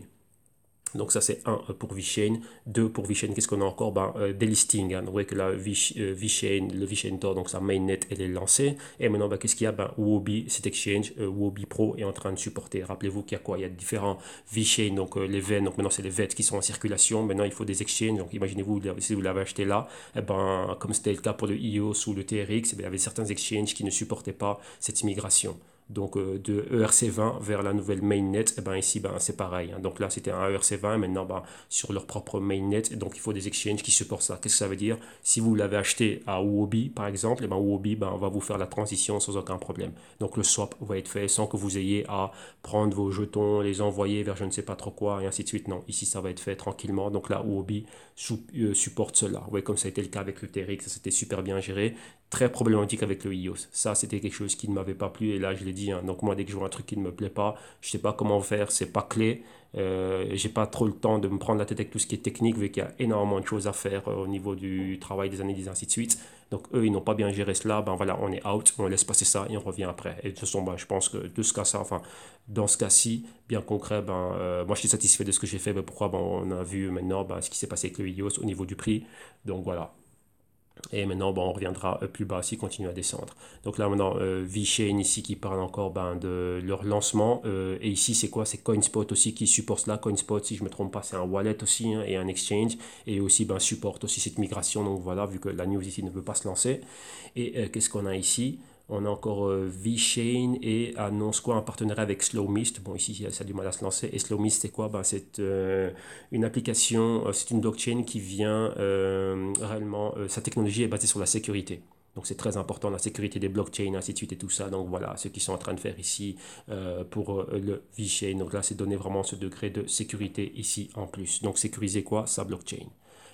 Donc ça c'est un pour VeChain. Deux pour VeChain, qu'est-ce qu'on a encore? Ben, des listings. Hein. Donc, vous voyez que la VeChain, le VeChain Tor, donc sa mainnet, elle est lancée. Et maintenant, ben, qu'est-ce qu'il y a? Ben, Huobi, cet exchange, Huobi Pro est en train de supporter. Rappelez-vous qu'il y a quoi? Il y a différents VeChain, donc les VEN, donc maintenant c'est les VET qui sont en circulation. Maintenant il faut des exchanges. Donc imaginez-vous, si vous l'avez acheté là, eh ben, comme c'était le cas pour le EOS ou le TRX, eh ben, il y avait certains exchanges qui ne supportaient pas cette migration. Donc de ERC20 vers la nouvelle mainnet, et ben ici ben, c'est pareil. Hein. Donc là c'était un ERC20, maintenant ben, sur leur propre mainnet, donc il faut des exchanges qui supportent ça. Qu'est-ce que ça veut dire? Si vous l'avez acheté à Huobi par exemple, et ben Huobi ben, on va vous faire la transition sans aucun problème. Donc le swap va être fait sans que vous ayez à prendre vos jetons, les envoyer vers je ne sais pas trop quoi et ainsi de suite. Non, ici ça va être fait tranquillement. Donc là Huobi supporte cela. Vous voyez comme ça a été le cas avec le TRX, ça c'était super bien géré. Très problématique avec le iOS. Ça, c'était quelque chose qui ne m'avait pas plu. Et là, je l'ai dit. Hein, donc, moi, dès que je vois un truc qui ne me plaît pas, je ne sais pas comment faire. C'est pas clé. J'ai pas trop le temps de me prendre la tête avec tout ce qui est technique, vu qu'il y a énormément de choses à faire au niveau du travail des analyses, ainsi de suite. Donc, eux, ils n'ont pas bien géré cela. Ben voilà, on est out. On laisse passer ça et on revient après. Et de toute façon, ben, je pense que de ce cas-ci, enfin, dans ce cas-ci, bien concret, ben, moi, je suis satisfait de ce que j'ai fait. Ben, pourquoi? Ben, on a vu maintenant ben, ce qui s'est passé avec le iOS au niveau du prix. Donc, voilà. Et maintenant, bon, on reviendra plus bas s'il continue à descendre. Donc là, maintenant, VeChain ici qui parle encore ben, de leur lancement. Et ici, c'est quoi? C'est CoinSpot aussi qui supporte cela. CoinSpot, si je ne me trompe pas, c'est un wallet aussi hein, et un exchange. Et aussi, ben, supporte aussi cette migration. Donc voilà, vu que la news ici ne veut pas se lancer. Et qu'est-ce qu'on a ici? On a encore VeChain et annonce quoi? Un partenariat avec SlowMist. Bon, ici, ça a du mal à se lancer. Et SlowMist, c'est quoi? Ben, c'est une application, c'est une blockchain qui vient réellement, sa technologie est basée sur la sécurité. Donc c'est très important, la sécurité des blockchains, ainsi de suite et tout ça. Donc voilà, ce qu'ils sont en train de faire ici pour le VeChain. Donc là, c'est donner vraiment ce degré de sécurité ici en plus. Donc sécuriser quoi? Sa blockchain.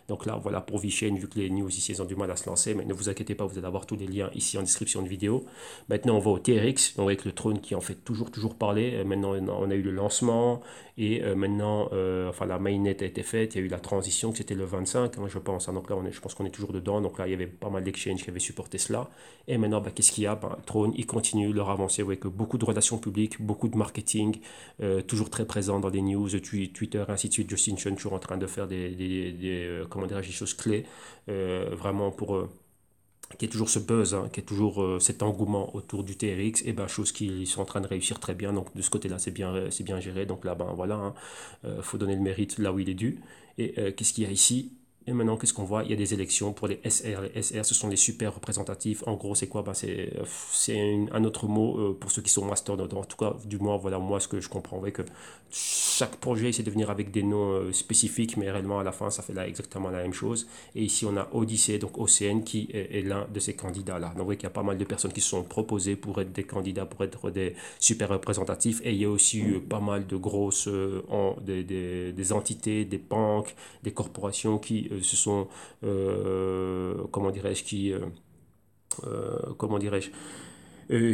Donc là, voilà pour VeChain, vu que les news ici elles ont du mal à se lancer, mais ne vous inquiétez pas, vous allez avoir tous les liens ici en description de vidéo. Maintenant, on va au TRX, donc avec le trône qui en fait toujours parler. Maintenant, on a eu le lancement et maintenant, enfin la mainnet a été faite, il y a eu la transition, que c'était le 25, hein, je pense. Hein. Donc là, je pense qu'on est toujours dedans. Donc là, il y avait pas mal d'exchanges qui avaient supporté cela. Et maintenant, bah, qu'est-ce qu'il y a? Bah, Trône, il continue leur avancée avec beaucoup de relations publiques, beaucoup de marketing, toujours très présent dans des news, Twitter, ainsi de suite. Justin Sun, toujours en train de faire comment dirais-je, des choses clés, vraiment pour qui est toujours ce buzz, hein, qui est toujours cet engouement autour du TRX, et ben chose qu'ils sont en train de réussir très bien. Donc de ce côté-là, c'est bien géré. Donc là, ben voilà, hein, faut donner le mérite là où il est dû. Et qu'est-ce qu'il y a ici? Et maintenant, qu'est-ce qu'on voit? Il y a des élections pour les SR. Les SR, ce sont les super représentatifs. En gros, c'est quoi? Ben, c'est un autre mot pour ceux qui sont mastodontes. En tout cas, du moins, voilà, moi, ce que je comprends, ouais, que chaque projet essaie de venir avec des noms spécifiques, mais réellement, à la fin, ça fait là exactement la même chose. Et ici, on a Odyssey, donc OCN, qui est l'un de ces candidats-là. Donc, vous voyez qu'il y a pas mal de personnes qui se sont proposées pour être des candidats, pour être des super représentatifs. Et il y a aussi eu pas mal de grosses des entités, des banques, des corporations qui se sont, comment dirais-je, comment dirais-je,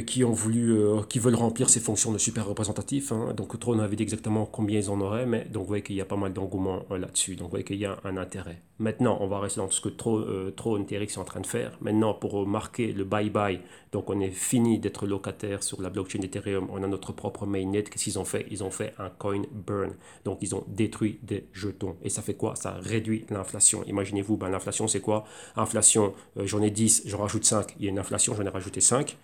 qui ont voulu, qui veulent remplir ces fonctions de super représentatif. Hein. Donc Throne avait dit exactement combien ils en auraient, mais donc vous voyez qu'il y a pas mal d'engouement là-dessus. Donc vous voyez qu'il y a un intérêt. Maintenant, on va rester dans ce que Throne TRX est en train de faire. Maintenant, pour marquer le bye-bye, donc on est fini d'être locataire sur la blockchain d'Ethereum, on a notre propre mainnet. Qu'est-ce qu'ils ont fait? Ils ont fait un coin burn. Donc ils ont détruit des jetons. Et ça fait quoi? Ça réduit l'inflation. Imaginez-vous, ben, l'inflation c'est quoi? Inflation, j'en ai 10, j'en rajoute 5. Il y a une inflation, j'en ai rajouté 5.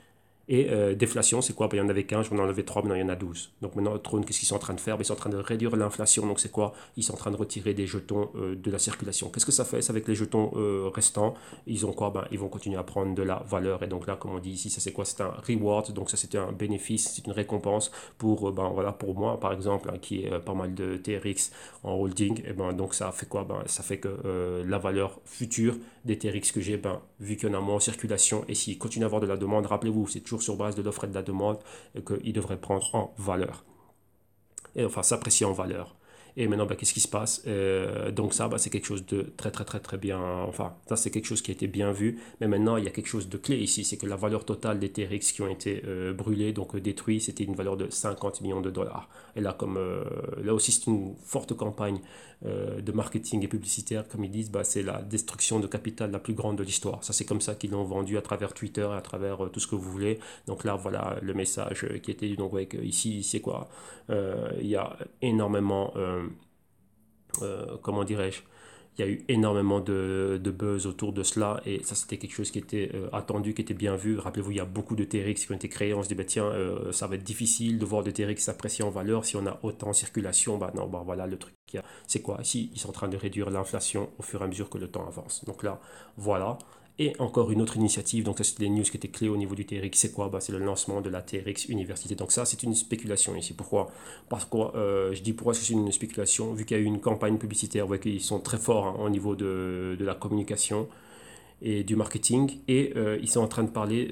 Et déflation, c'est quoi? Ben, il y en avait 15, j'en ai enlevé 3, maintenant il y en a 12. Donc maintenant, Throne, qu'est-ce qu'ils sont en train de faire? Ben, ils sont en train de réduire l'inflation. Donc c'est quoi? Ils sont en train de retirer des jetons de la circulation. Qu'est-ce que ça fait? Avec les jetons restants, ils ont quoi? Ben, ils vont continuer à prendre de la valeur. Et donc là, comme on dit ici, ça c'est quoi? C'est un reward. Donc ça c'était un bénéfice, c'est une récompense pour, ben, voilà, pour moi, par exemple, hein, qui est pas mal de TRX en holding. Et ben, donc ça fait quoi? Ben, ça fait que la valeur future des TRX que j'ai, ben, vu qu'il y en a moins en circulation, et s'il continue à avoir de la demande, rappelez-vous, c'est toujours sur base de l'offre et de la demande qu'il devrait prendre en valeur. Et enfin, s'apprécier en valeur. Et maintenant, qu'est-ce qui se passe? Donc ça, c'est quelque chose de très, très, très, très bien. Enfin, ça, c'est quelque chose qui a été bien vu. Mais maintenant, il y a quelque chose de clé ici. C'est que la valeur totale des TRX qui ont été brûlés, donc détruits, c'était une valeur de 50 millions de dollars. Et là, là aussi, c'est une forte campagne de marketing et publicitaire. Comme ils disent, c'est la destruction de capital la plus grande de l'histoire. Ça, c'est comme ça qu'ils l'ont vendu à travers Twitter, à travers tout ce que vous voulez. Donc là, voilà le message qui était donc ici, c'est quoi? Il y a énormément, comment dirais-je, il y a eu énormément de buzz autour de cela et ça c'était quelque chose qui était attendu, qui était bien vu. Rappelez-vous, il y a beaucoup de TRX qui ont été créés. On se dit, tiens, ça va être difficile de voir de TRX s'apprécier en valeur si on a autant en circulation. Non, voilà le truc. C'est quoi? Ici, ils sont en train de réduire l'inflation au fur et à mesure que le temps avance. Donc là, voilà. Et encore une autre initiative, donc ça c'était les news qui étaient clés au niveau du TRX, c'est quoi? C'est le lancement de la TRX Université. Donc ça c'est une spéculation ici. Pourquoi? Parce que je dis pourquoi est-ce que c'est une spéculation? Vu qu'il y a eu une campagne publicitaire, vous voyez qu'ils sont très forts au niveau de la communication et du marketing et ils sont en train de parler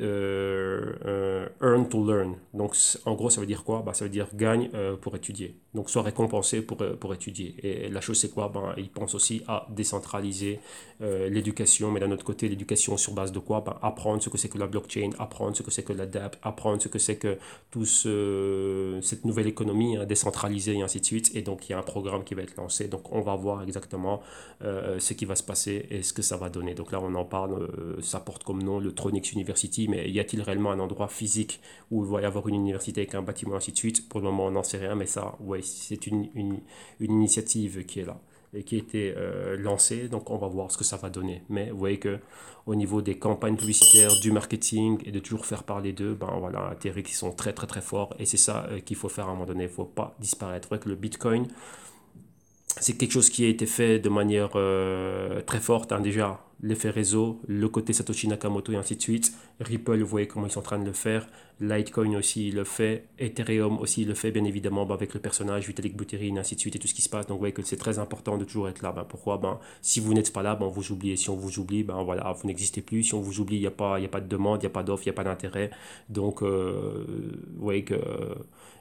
earn to learn. Donc en gros ça veut dire quoi? Ça veut dire gagne pour étudier. Donc soit récompensé pour étudier. Et la chose c'est quoi? Ils pensent aussi à décentraliser l'éducation, mais d'un autre côté l'éducation sur base de quoi? Apprendre ce que c'est que la blockchain, apprendre ce que c'est que la DApp, apprendre ce que c'est que cette nouvelle économie décentralisée et ainsi de suite. Et donc il y a un programme qui va être lancé. Donc on va voir exactement ce qui va se passer et ce que ça va donner. Donc là on en parle. Ça porte comme nom le Tronix University, mais y a-t-il réellement un endroit physique où il va y avoir une université avec un bâtiment, ainsi de suite? Pour le moment, on n'en sait rien, mais ça, ouais, c'est une initiative qui est là et qui a été lancée, donc on va voir ce que ça va donner. Mais vous voyez que au niveau des campagnes publicitaires, du marketing et de toujours faire parler d'eux, voilà, TRX, ils sont très très très forts et c'est ça qu'il faut faire à un moment donné. Il ne faut pas disparaître. Vous voyez que le Bitcoin, c'est quelque chose qui a été fait de manière très forte, déjà. L'effet réseau, le côté Satoshi Nakamoto et ainsi de suite. Ripple, vous voyez comment ils sont en train de le faire. Litecoin aussi, il le fait. Ethereum aussi, il le fait, bien évidemment, avec le personnage Vitalik Buterin, ainsi de suite, et tout ce qui se passe. Donc, vous voyez que c'est très important de toujours être là. Pourquoi? Si vous n'êtes pas là, on vous oublie. Et si on vous oublie, voilà, vous n'existez plus. Si on vous oublie, il n'y a pas de demande, il n'y a pas d'offre, il n'y a pas d'intérêt. Donc, vous voyez que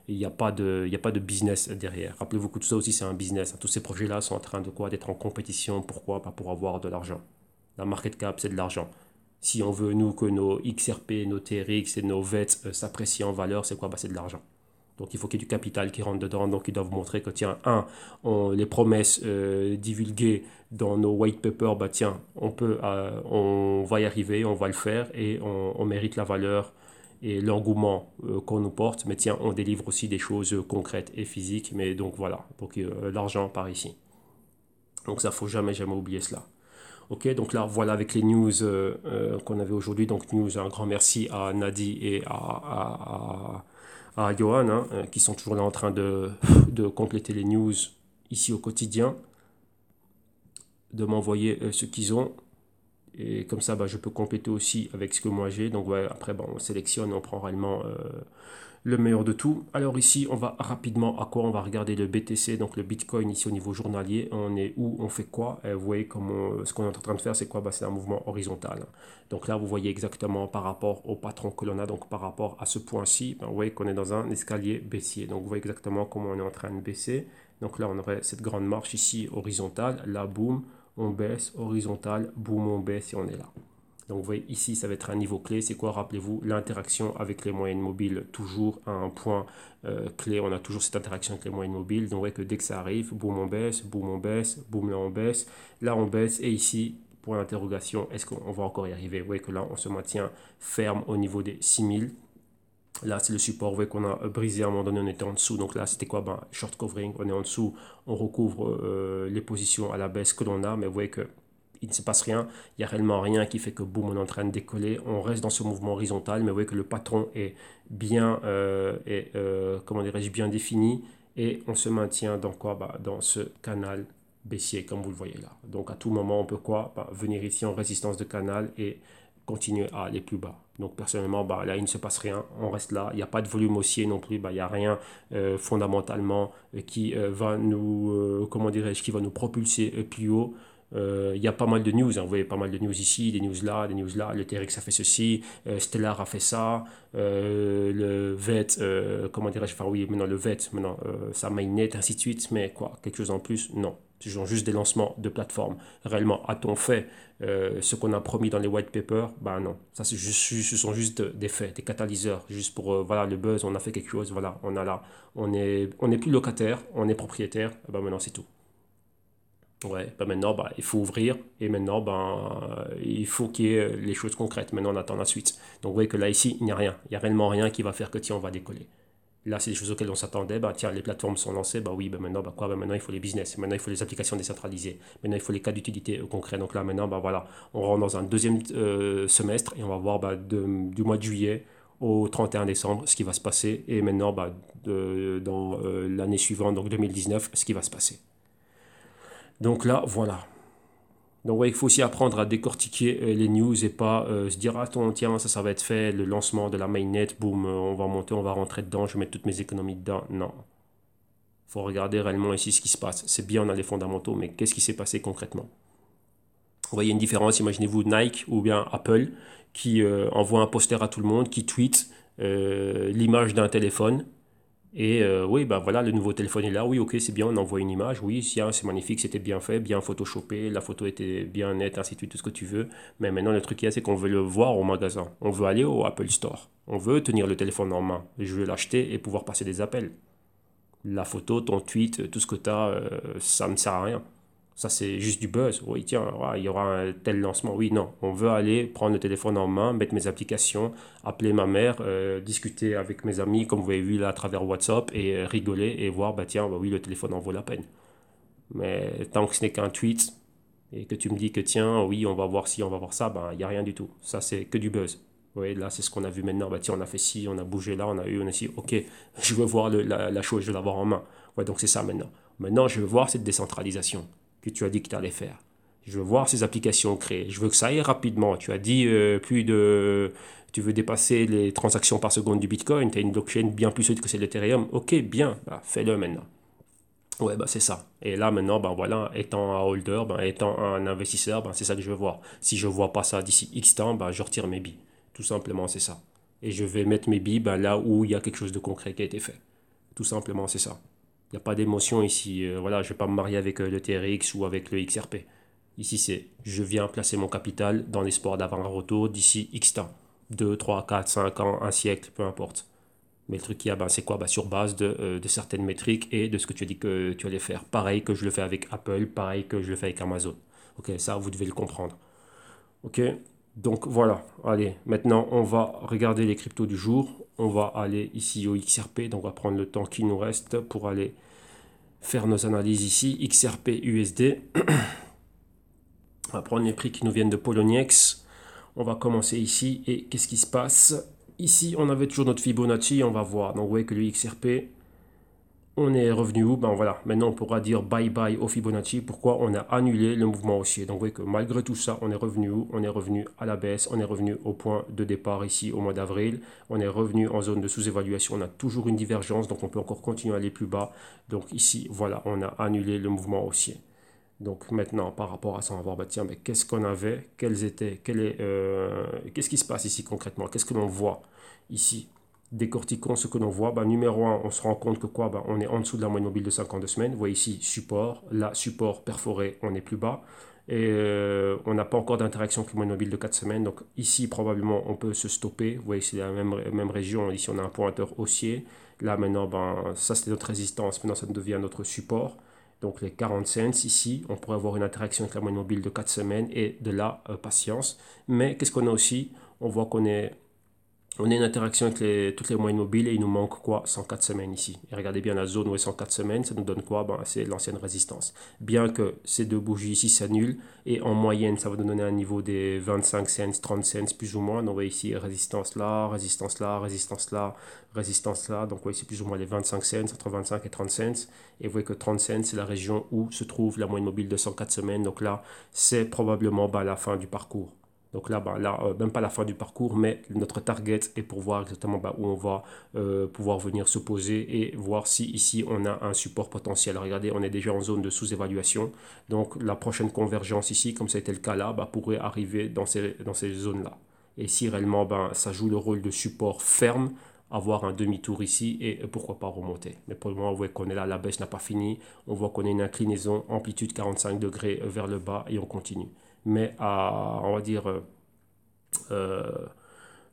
il n'y a pas de business derrière. Rappelez-vous que tout ça aussi, c'est un business. Tous ces projets-là sont en train de quoi? D'être en compétition. Pourquoi? Pour avoir de l'argent. La market cap, c'est de l'argent. Si on veut, nous, que nos XRP, nos TRX et nos VET s'apprécient en valeur, c'est quoi? C'est de l'argent. Donc il faut qu'il y ait du capital qui rentre dedans. Donc ils doivent montrer que, tiens, les promesses divulguées dans nos white papers, tiens, on va y arriver, on va le faire et on mérite la valeur et l'engouement qu'on nous porte. Mais tiens, on délivre aussi des choses concrètes et physiques. Mais donc voilà, donc l'argent par ici. Donc ça, faut jamais, jamais oublier cela. Ok, donc là, voilà avec les news qu'on avait aujourd'hui. Donc, news, un grand merci à Nadi et à Johan, qui sont toujours là en train de compléter les news ici au quotidien, de m'envoyer ce qu'ils ont. Et comme ça, je peux compléter aussi avec ce que moi j'ai. Donc, ouais, après, on sélectionne, on prend réellement le meilleur de tout. Alors ici, on va rapidement à quoi? On va regarder le BTC, donc le Bitcoin ici au niveau journalier. On est où? On fait quoi? Vous voyez ce qu'on est en train de faire, c'est quoi? C'est un mouvement horizontal. Donc là, vous voyez exactement par rapport au patron que l'on a, donc par rapport à ce point-ci, vous voyez qu'on est dans un escalier baissier. Donc vous voyez exactement comment on est en train de baisser. Donc là, on aurait cette grande marche ici horizontale. Là, boum, on baisse, horizontale, boum, on baisse et on est là. Donc vous voyez ici, ça va être un niveau clé. C'est quoi? Rappelez-vous, l'interaction avec les moyennes mobiles, toujours à un point clé. On a toujours cette interaction avec les moyennes mobiles. Donc vous voyez que dès que ça arrive, boum, on baisse, boum, on baisse, boum, là, on baisse. Là, on baisse. Et ici, pour l'interrogation, est-ce qu'on va encore y arriver? Vous voyez que là, on se maintient ferme au niveau des 6000. Là, c'est le support. Vous voyez qu'on a brisé à un moment donné, on était en dessous. Donc là, c'était quoi? Short covering, on est en dessous. On recouvre les positions à la baisse que l'on a. Mais vous voyez que il ne se passe rien, il n'y a réellement rien qui fait que boum, on est en train de décoller, on reste dans ce mouvement horizontal, mais vous voyez que le patron est bien, comment dirais-je, bien défini, et on se maintient dans quoi? Dans ce canal baissier, comme vous le voyez là. Donc à tout moment, on peut quoi? Venir ici en résistance de canal et continuer à aller plus bas. Donc personnellement, là, il ne se passe rien, on reste là, il n'y a pas de volume haussier non plus, il n'y a rien fondamentalement qui va nous, comment dirais-je, qui va nous propulser plus haut. Il y a pas mal de news, vous voyez pas mal de news ici, des news là, le TRX a fait ceci, Stellar a fait ça, VET, comment dirais-je, enfin oui, maintenant le VET, maintenant ça mainnet, ainsi de suite, mais quoi, quelque chose en plus? Non. Ce sont juste des lancements de plateformes. Réellement, a-t-on fait ce qu'on a promis dans les white papers? Ben non. Ça, ce sont juste des faits, des catalyseurs. Juste pour, voilà, le buzz, on a fait quelque chose, voilà, on a là. On est plus locataire, on est propriétaire. Ben maintenant, c'est tout. Ouais, ben maintenant, ben, il faut ouvrir et maintenant, ben, il faut qu'il y ait les choses concrètes. Maintenant, on attend la suite. Donc, vous voyez que là, ici, il n'y a rien. Il n'y a réellement rien qui va faire que, tiens, on va décoller. Là, c'est des choses auxquelles on s'attendait. Ben, tiens, les plateformes sont lancées. Ben oui, ben maintenant, ben quoi? Ben maintenant, il faut les business. Maintenant, il faut les applications décentralisées. Maintenant, il faut les cas d'utilité concrets. Donc là, maintenant, ben voilà, on rentre dans un deuxième semestre et on va voir ben, du mois de juillet au 31 décembre ce qui va se passer. Et maintenant, ben, dans l'année suivante, donc 2019, ce qui va se passer. Donc là, voilà. Donc ouais, il faut aussi apprendre à décortiquer les news et pas se dire attends tiens ça va être fait le lancement de la mainnet boum on va monter on va rentrer dedans je vais mettre toutes mes économies dedans non il faut regarder réellement ici ce qui se passe c'est bien on a les fondamentaux mais qu'est-ce qui s'est passé concrètement vous voyez une différence imaginez-vous Nike ou bien Apple qui envoie un poster à tout le monde qui tweet l'image d'un téléphone et oui, bah voilà, le nouveau téléphone est là. Oui, ok, c'est bien, on envoie une image. Oui, c'est magnifique, c'était bien fait, bien photoshopé, la photo était bien nette, ainsi de suite, tout ce que tu veux. Mais maintenant, le truc qu'il y a, c'est qu'on veut le voir au magasin. On veut aller au Apple Store. On veut tenir le téléphone en main. Je veux l'acheter et pouvoir passer des appels. La photo, ton tweet, tout ce que tu as, ça ne me sert à rien. Ça, c'est juste du buzz. Oui, tiens, il y aura un tel lancement. Oui, non. On veut aller prendre le téléphone en main, mettre mes applications, appeler ma mère, discuter avec mes amis, comme vous avez vu là à travers WhatsApp, et rigoler et voir, bah tiens, bah oui, le téléphone en vaut la peine. Mais tant que ce n'est qu'un tweet et que tu me dis que tiens, oui, on va voir ci, on va voir ça, bah il n'y a rien du tout. Ça, c'est que du buzz. Oui, là, c'est ce qu'on a vu maintenant. Bah tiens, on a fait ci, on a bougé là, on a eu, on a ci. Ok, je veux voir la chose, je veux l'avoir en main. Ouais, donc c'est ça maintenant. Maintenant, je veux voir cette décentralisation que tu as dit que tu allais faire. Je veux voir ces applications créées. Je veux que ça aille rapidement. Tu as dit plus de... Tu veux dépasser les transactions par seconde du Bitcoin. Tu as une blockchain bien plus solide que celle d'Ethereum. Ok, bien. Bah, fais-le maintenant. Ouais, bah c'est ça. Et là, maintenant, ben voilà, étant un holder, ben, étant un investisseur, ben, c'est ça que je veux voir. Si je vois pas ça d'ici X temps, ben, je retire mes billes. Tout simplement, c'est ça. Et je vais mettre mes billes ben, là où il y a quelque chose de concret qui a été fait. Tout simplement, c'est ça. Il n'y a pas d'émotion ici. Voilà, je ne vais pas me marier avec le TRX ou avec le XRP. Ici, c'est je viens placer mon capital dans l'espoir d'avoir un retour d'ici X temps. 2, 3, 4, 5 ans, un siècle, peu importe. Mais le truc qu'il y a, ben, c'est quoi? Ben, sur base de certaines métriques et de ce que tu as dit que tu allais faire. Pareil que je le fais avec Apple, pareil que je le fais avec Amazon. Ok, ça, vous devez le comprendre. Ok, donc voilà. Allez, maintenant, on va regarder les cryptos du jour. On va aller ici au XRP. Donc, on va prendre le temps qui nous reste pour aller faire nos analyses ici. XRP USD. On va prendre les prix qui nous viennent de Poloniex. On va commencer ici. Et qu'est-ce qui se passe? Ici, on avait toujours notre Fibonacci. On va voir. Donc, vous voyez que le XRP, on est revenu où? Ben voilà, maintenant on pourra dire bye bye au Fibonacci. Pourquoi? On a annulé le mouvement haussier. Donc vous voyez que malgré tout ça, on est revenu où? On est revenu à la baisse, on est revenu au point de départ ici au mois d'avril. On est revenu en zone de sous-évaluation. On a toujours une divergence, donc on peut encore continuer à aller plus bas. Donc ici, voilà, on a annulé le mouvement haussier. Donc maintenant, par rapport à ça, on va voir, bah tiens, mais qu'est-ce qu'on avait? Qu'est-ce qui se passe ici concrètement? Qu'est-ce que l'on voit ici? Décortiquons ce que l'on voit. Bah, numéro un, on se rend compte que quoi? Bah, on est en dessous de la moyenne mobile de 52 semaines. Vous voyez ici, support. Là, support perforé, on est plus bas. Et on n'a pas encore d'interaction avec le moyenne mobile de 4 semaines. Donc ici, probablement, on peut se stopper. Vous voyez, c'est la même région. Ici, on a un pointeur haussier. Là, maintenant, ben, ça, c'était notre résistance. Maintenant, ça devient notre support. Donc les 40 cents ici, on pourrait avoir une interaction avec la moyenne mobile de 4 semaines et de la patience. Mais qu'est-ce qu'on a aussi? On voit on a une interaction avec toutes les moyennes mobiles et il nous manque quoi? 104 semaines ici. Et regardez bien la zone où est 104 semaines, ça nous donne quoi? Ben, c'est l'ancienne résistance. Bien que ces deux bougies ici s'annulent et en moyenne ça va nous donner un niveau des 25 cents, 30 cents plus ou moins. Donc on voit ici résistance là, résistance là, résistance là, résistance là. Donc vous voyez c'est plus ou moins les 25 cents, entre 25 et 30 cents. Et vous voyez que 30 cents c'est la région où se trouve la moyenne mobile de 104 semaines. Donc là c'est probablement ben, la fin du parcours. Donc là, bah, là même pas la fin du parcours, mais notre target est pour voir exactement bah, où on va pouvoir venir se poser et voir si ici on a un support potentiel. Regardez, on est déjà en zone de sous-évaluation. Donc la prochaine convergence ici, comme ça a été le cas là, bah, pourrait arriver dans ces zones-là. Et si réellement ben, ça joue le rôle de support ferme, avoir un demi-tour ici et pourquoi pas remonter. Mais pour le moment, vous voyez qu'on est là, la baisse n'a pas fini. On voit qu'on a une inclinaison, amplitude 45 degrés vers le bas et on continue. Mais on va dire,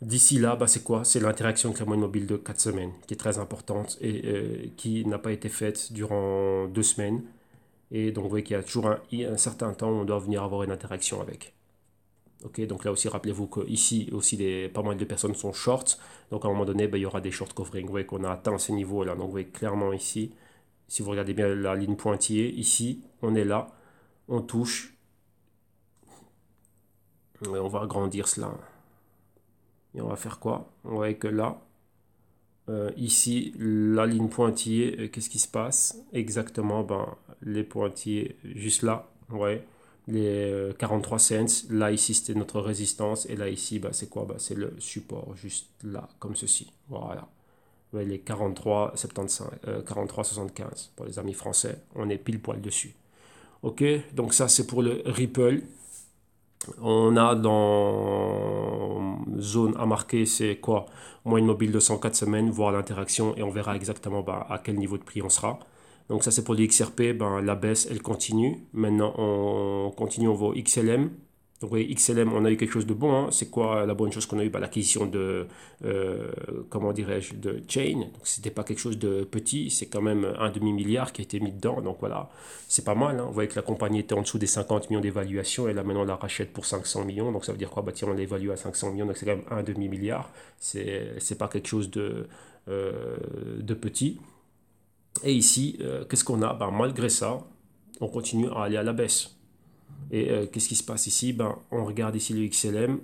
d'ici là, bah, c'est quoi? C'est l'interaction avec la moyenne mobile de 4 semaines qui est très importante et qui n'a pas été faite durant 2 semaines. Et donc, vous voyez qu'il y a toujours un certain temps où on doit venir avoir une interaction avec. Ok, donc là aussi, rappelez-vous qu'ici aussi, pas mal de personnes sont short. Donc à un moment donné, ben, il y aura des short covering. Vous voyez qu'on a atteint ces niveaux-là. Donc vous voyez clairement ici, si vous regardez bien la ligne pointillée, ici, on est là, on touche. Et on va agrandir cela. Et on va faire quoi? On voit que là, ici, la ligne pointillée, qu'est-ce qui se passe? Exactement, ben, les pointillés juste là, ouais, les 43 cents. Là, ici, c'était notre résistance. Et là, ici, ben, c'est quoi? Ben, c'est le support, juste là, comme ceci. Voilà. Ouais, les 43,75, 43,75 pour les amis français. On est pile poil dessus. Ok, donc ça, c'est pour le Ripple. On a dans zone à marquer, c'est quoi? Moyenne mobile de 104 semaines, voir l'interaction et on verra exactement bah, à quel niveau de prix on sera. Donc ça c'est pour les XRP, ben, la baisse elle continue. Maintenant on continue, on va au XLM. Donc vous voyez, XLM, on a eu quelque chose de bon, hein. C'est quoi la bonne chose qu'on a eu? Bah, l'acquisition de, comment dirais-je, de Chain. Donc c'était pas quelque chose de petit, c'est quand même un demi-milliard qui a été mis dedans. Donc voilà, c'est pas mal, hein. Vous voyez que la compagnie était en dessous des 50 millions d'évaluation et là maintenant on la rachète pour 500 millions. Donc ça veut dire quoi? Bah tiens, on l'évalue à 500 millions, donc c'est quand même un demi-milliard. C'est pas quelque chose de petit. Et ici, qu'est-ce qu'on a? Bah, malgré ça, on continue à aller à la baisse. Et qu'est-ce qui se passe ici? Ben, on regarde ici le XLM.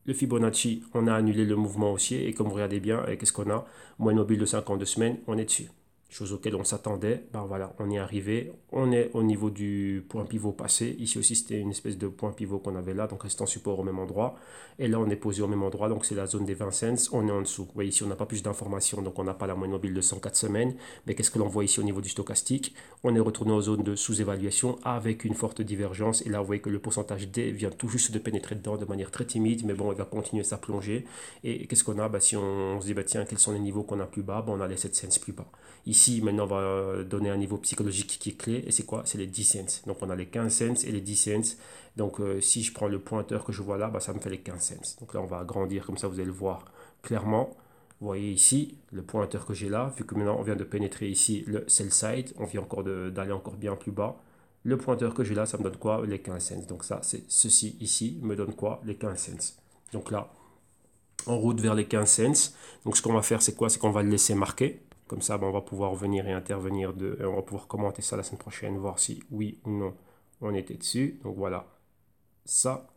Le Fibonacci, on a annulé le mouvement haussier. Et comme vous regardez bien, qu'est-ce qu'on a? Moyenne mobile de 52 semaines, on est dessus. Chose auquel on s'attendait. Ben voilà, on y est arrivé. On est au niveau du point pivot passé. Ici aussi, c'était une espèce de point pivot qu'on avait là. Donc, restant support au même endroit. Et là, on est posé au même endroit. Donc, c'est la zone des 20 cents. On est en dessous. Vous voyez, ici, on n'a pas plus d'informations. Donc, on n'a pas la moyenne mobile de 104 semaines. Mais qu'est-ce que l'on voit ici au niveau du stochastique? On est retourné aux zones de sous-évaluation avec une forte divergence. Et là, vous voyez que le pourcentage D vient tout juste de pénétrer dedans de manière très timide. Mais bon, il va continuer sa plongée. Et qu'est-ce qu'on a? Bah, si on se dit, bah, tiens, quels sont les niveaux qu'on a plus bas? Bah, on a les 7 cents plus bas. Ici, maintenant, on va donner un niveau psychologique qui est clé. Et c'est quoi? C'est les 10 cents. Donc, on a les 15 cents et les 10 cents. Donc, si je prends le pointeur que je vois là, bah, ça me fait les 15 cents. Donc là, on va agrandir comme ça, vous allez le voir clairement. Vous voyez ici le pointeur que j'ai là, vu que maintenant on vient de pénétrer ici le sell side, on vient encore d'aller encore bien plus bas. Le pointeur que j'ai là, ça me donne quoi? Les 15 cents. Donc ça, c'est ceci ici, me donne quoi? Les 15 cents. Donc là, en route vers les 15 cents. Donc ce qu'on va faire, c'est quoi? C'est qu'on va le laisser marquer. Comme ça, ben, on va pouvoir venir et intervenir, et on va pouvoir commenter ça la semaine prochaine, voir si oui ou non on était dessus. Donc voilà, ça.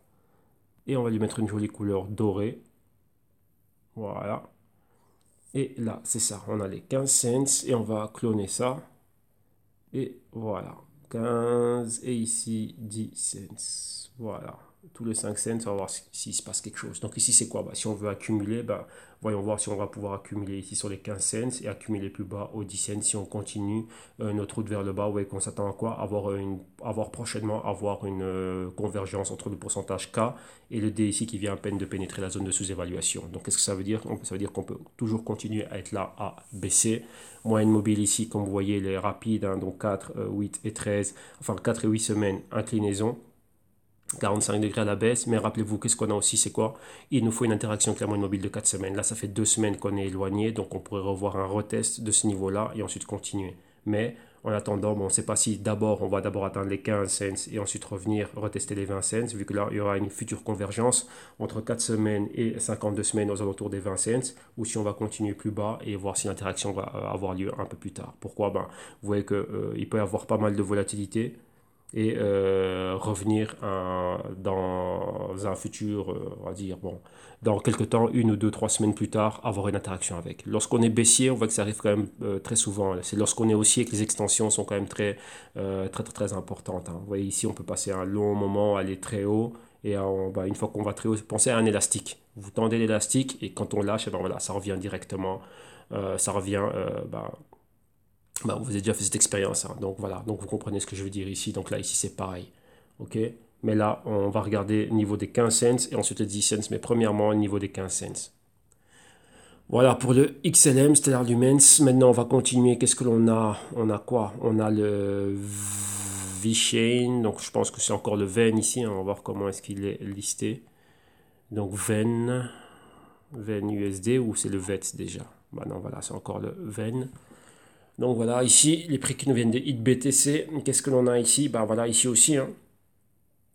Et on va lui mettre une jolie couleur dorée. Voilà. Et là, c'est ça, on a les 15 cents et on va cloner ça. Et voilà, 15 et ici 10 cents. Voilà, tous les 5 cents, on va voir s'il se passe quelque chose. Donc ici, c'est quoi? Bah, si on veut accumuler, bah, voyons voir si on va pouvoir accumuler ici sur les 15 cents et accumuler plus bas aux 10 cents. Si on continue notre route vers le bas, vous voyez qu'on s'attend à quoi? Avoir prochainement avoir une convergence entre le pourcentage K et le D ici qui vient à peine de pénétrer la zone de sous-évaluation. Donc qu'est-ce que ça veut dire? Ça veut dire qu'on peut toujours continuer à être là à baisser. Moyenne mobile ici, comme vous voyez, elle est rapide, hein, donc 4, 8 et 13, enfin 4 et 8 semaines, inclinaison. 45 degrés à la baisse, mais rappelez-vous, qu'est-ce qu'on a aussi, c'est quoi? Il nous faut une interaction avec la moyenne mobile de 4 semaines. Là, ça fait 2 semaines qu'on est éloigné, donc on pourrait revoir un retest de ce niveau-là et ensuite continuer. Mais en attendant, bon, on ne sait pas si d'abord on va d'abord atteindre les 15 cents et ensuite revenir retester les 20 cents, vu que là, il y aura une future convergence entre 4 semaines et 52 semaines aux alentours des 20 cents, ou si on va continuer plus bas et voir si l'interaction va avoir lieu un peu plus tard. Pourquoi? Ben, vous voyez qu'il peut y avoir pas mal de volatilité et revenir dans un futur, on va dire, bon, dans quelques temps, 1 ou 2, 3 semaines plus tard, avoir une interaction avec. Lorsqu'on est baissier, on voit que ça arrive quand même très souvent. C'est lorsqu'on est haussier que les extensions sont quand même très importantes, hein. Vous voyez ici, on peut passer un long moment, aller très haut, et bah, une fois qu'on va très haut, pensez à un élastique. Vous tendez l'élastique, et quand on lâche, eh ben, voilà, ça revient directement, ça revient bah, bah, vous avez déjà fait cette expérience, hein. Donc voilà, donc vous comprenez ce que je veux dire ici. Donc là, ici, c'est pareil. Ok. Mais là, on va regarder le niveau des 15 cents et ensuite les 10 cents. Mais premièrement, le niveau des 15 cents. Voilà pour le XLM, Stellar Lumens. Maintenant, on va continuer. Qu'est-ce que l'on a? On a quoi? On a le V-Chain. Donc, je pense que c'est encore le VEN ici, hein. On va voir comment est-ce qu'il est listé. Donc, VEN USD ou c'est le VET déjà? Bah non, voilà, c'est encore le VEN. Donc, voilà, ici, les prix qui nous viennent de HitBTC. Qu'est-ce que l'on a ici? Bah voilà, ici aussi, hein.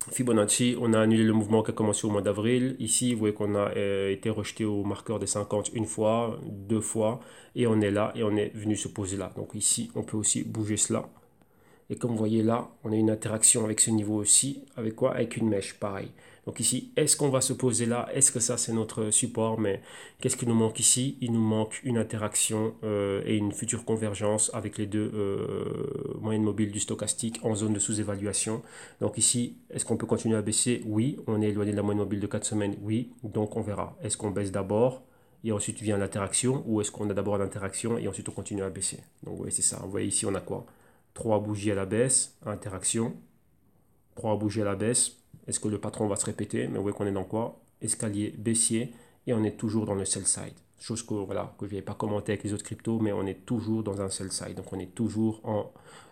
Fibonacci, on a annulé le mouvement qui a commencé au mois d'avril. Ici, vous voyez qu'on a été rejeté au marqueur des 50 une fois, deux fois, et on est là, et on est venu se poser là. Donc ici, on peut aussi bouger cela. Et comme vous voyez là, on a une interaction avec ce niveau aussi. Avec quoi? Avec une mèche, pareil. Donc ici, est-ce qu'on va se poser là? Est-ce que ça, c'est notre support? Mais qu'est-ce qui nous manque ici? Il nous manque une interaction et une future convergence avec les deux moyennes mobiles du stochastique en zone de sous-évaluation. Donc ici, est-ce qu'on peut continuer à baisser? Oui. On est éloigné de la moyenne mobile de 4 semaines? Oui. Donc on verra. Est-ce qu'on baisse d'abord et ensuite vient l'interaction, ou est-ce qu'on a d'abord l'interaction et ensuite on continue à baisser? Donc oui, c'est ça. Vous voyez ici, on a quoi? 3 bougies à la baisse, interaction. 3 bougies à la baisse. Est-ce que le patron va se répéter? Mais vous voyez qu'on est dans quoi? Escalier baissier. Et on est toujours dans le sell side. Chose que, voilà, que je n'avais pas commenté avec les autres cryptos, mais on est toujours dans un sell side. Donc on est toujours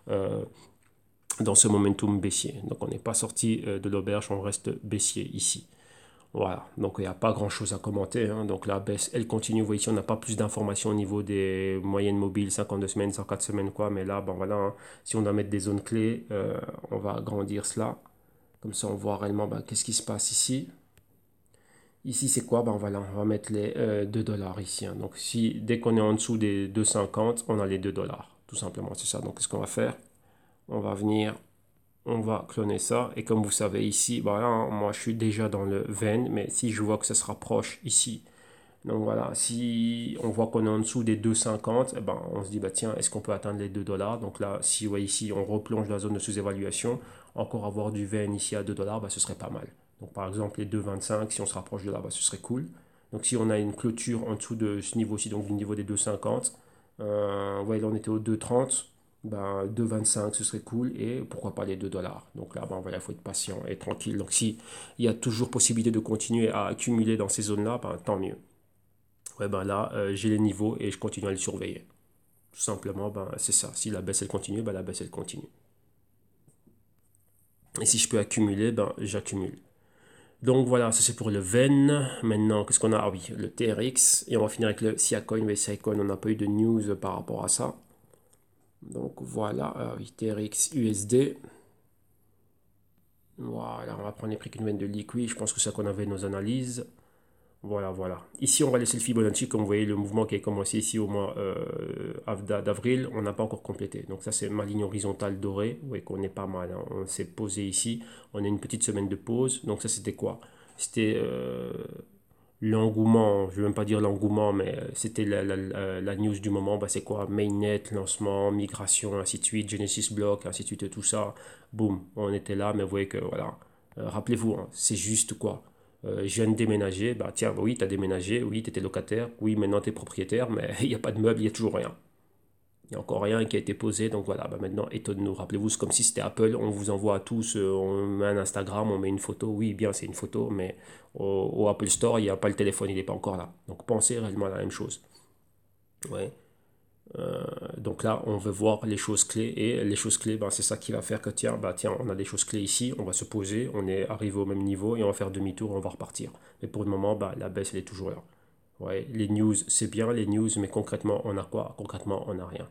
dans ce momentum baissier. Donc on n'est pas sorti de l'auberge, on reste baissier ici. Voilà, donc il n'y a pas grand chose à commenter, hein. Donc la baisse, elle continue. Vous voyez ici, on n'a pas plus d'informations au niveau des moyennes mobiles, 52 semaines, 104 semaines, quoi. Mais là, bon voilà, hein. Si on doit mettre des zones clés, on va agrandir cela. Comme ça, on voit réellement qu'est-ce qui se passe ici. Ici, c'est quoi? Ben voilà, on va mettre les 2 dollars ici, hein. Donc si dès qu'on est en dessous des 2,50, on a les 2 dollars. Tout simplement, c'est ça. Donc qu'est-ce qu'on va faire? On va venir, on va cloner ça. Et comme vous savez ici, voilà, hein, moi je suis déjà dans le VEN, mais si je vois que ça se rapproche ici, donc voilà, si on voit qu'on est en dessous des 2,50, eh ben, on se dit, bah tiens, est-ce qu'on peut atteindre les 2 dollars? Donc là, si vous voyez ici, on replonge la zone de sous-évaluation, encore avoir du VN ici à 2 dollars, bah, ce serait pas mal. Donc par exemple, les 2,25, si on se rapproche de là, bah, ce serait cool. Donc si on a une clôture en dessous de ce niveau-ci, donc du niveau des 2,50, vous voyez là, on était au 2,30, ben, 2,25 ce serait cool, et pourquoi pas les 2 dollars. Donc là, ben, voilà, il faut être patient et tranquille. Donc si il y a toujours possibilité de continuer à accumuler dans ces zones-là, ben, tant mieux. Ouais, ben là, j'ai les niveaux et je continue à les surveiller. Tout simplement, ben, c'est ça. Si la baisse elle continue, ben, la baisse elle continue. Et si je peux accumuler, ben, j'accumule. Donc voilà, ça c'est pour le VEN. Maintenant, qu'est-ce qu'on a? Ah oui, le TRX. Et on va finir avec le Siacoin. Mais Siacoin, on n'a pas eu de news par rapport à ça. Donc voilà, oui, TRX USD. Voilà, on va prendre les prix qui nous viennent de Liquid. Je pense que c'est ça qu'on avait nos analyses. Voilà, voilà. Ici, on va laisser le Fibonacci. Comme vous voyez, le mouvement qui a commencé ici au mois d'avril, on n'a pas encore complété. Donc ça, c'est ma ligne horizontale dorée. Vous voyez qu'on est pas mal, hein. On s'est posé ici. On a une petite semaine de pause. Donc ça, c'était quoi? C'était l'engouement. Je ne vais même pas dire l'engouement, mais c'était la news du moment. Bah, c'est quoi? Mainnet, lancement, migration, ainsi de suite. Genesis Block, ainsi de suite, et tout ça. Boum, on était là. Mais vous voyez que, voilà. Rappelez-vous, hein, c'est juste quoi? Je viens de déménager, bah tiens, oui, tu as déménagé, oui, tu étais locataire, oui, maintenant tu es propriétaire, mais il n'y a pas de meubles, il n'y a toujours rien. Il n'y a encore rien qui a été posé, donc voilà, bah maintenant, étonne-nous. Rappelez-vous, c'est comme si c'était Apple, on vous envoie à tous, on met un Instagram, on met une photo, oui, bien, c'est une photo, mais au Apple Store, il n'y a pas le téléphone, il n'est pas encore là. Donc pensez réellement à la même chose. Ouais. Donc là, on veut voir les choses clés et les choses clés, ben, c'est ça qui va faire que tiens, bah, tiens, on a des choses clés ici, on va se poser, on est arrivé au même niveau et on va faire demi-tour, on va repartir. Mais pour le moment, bah, la baisse, elle est toujours là. Ouais, les news, c'est bien les news, mais concrètement, on a quoi? Concrètement, on n'a rien.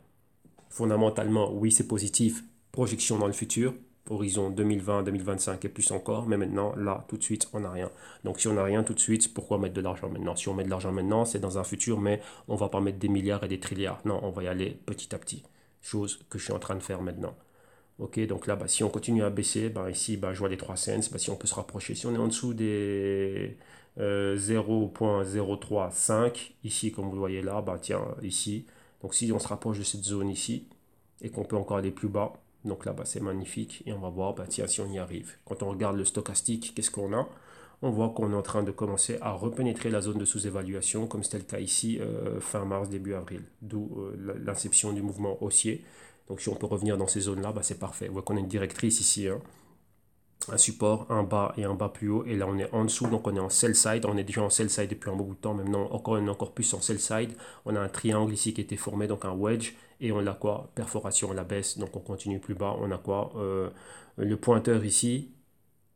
Fondamentalement, oui, c'est positif. Projection dans le futur, horizon 2020, 2025 et plus encore. Mais maintenant, là, tout de suite, on n'a rien. Donc, si on n'a rien tout de suite, pourquoi mettre de l'argent maintenant? Si on met de l'argent maintenant, c'est dans un futur, mais on ne va pas mettre des milliards et des trilliards. Non, on va y aller petit à petit. Chose que je suis en train de faire maintenant. Ok, donc là, bah, si on continue à baisser, bah, ici, bah, je vois les 3 cents. Bah, si on peut se rapprocher, si on est en dessous des 0,035, ici, comme vous le voyez là, bah, tiens, ici. Donc, si on se rapproche de cette zone ici, et qu'on peut encore aller plus bas, donc là, bah, c'est magnifique. Et on va voir, bah, tiens, si on y arrive. Quand on regarde le stochastique, qu'est-ce qu'on a? On voit qu'on est en train de commencer à repénétrer la zone de sous-évaluation, comme c'était le cas ici, fin mars, début avril, d'où l'inception du mouvement haussier. Donc si on peut revenir dans ces zones-là, bah, c'est parfait. Vous voyez qu'on a une directrice ici, hein. un support, un bas et un bas plus haut. Et là, on est en dessous, donc on est en sell side. On est déjà en sell side depuis un bon bout de temps. Maintenant, on est encore plus en sell side. On a un triangle ici qui a été formé, donc un wedge. Et on a quoi? Perforation à la baisse. Donc on continue plus bas. On a quoi? Le pointeur ici,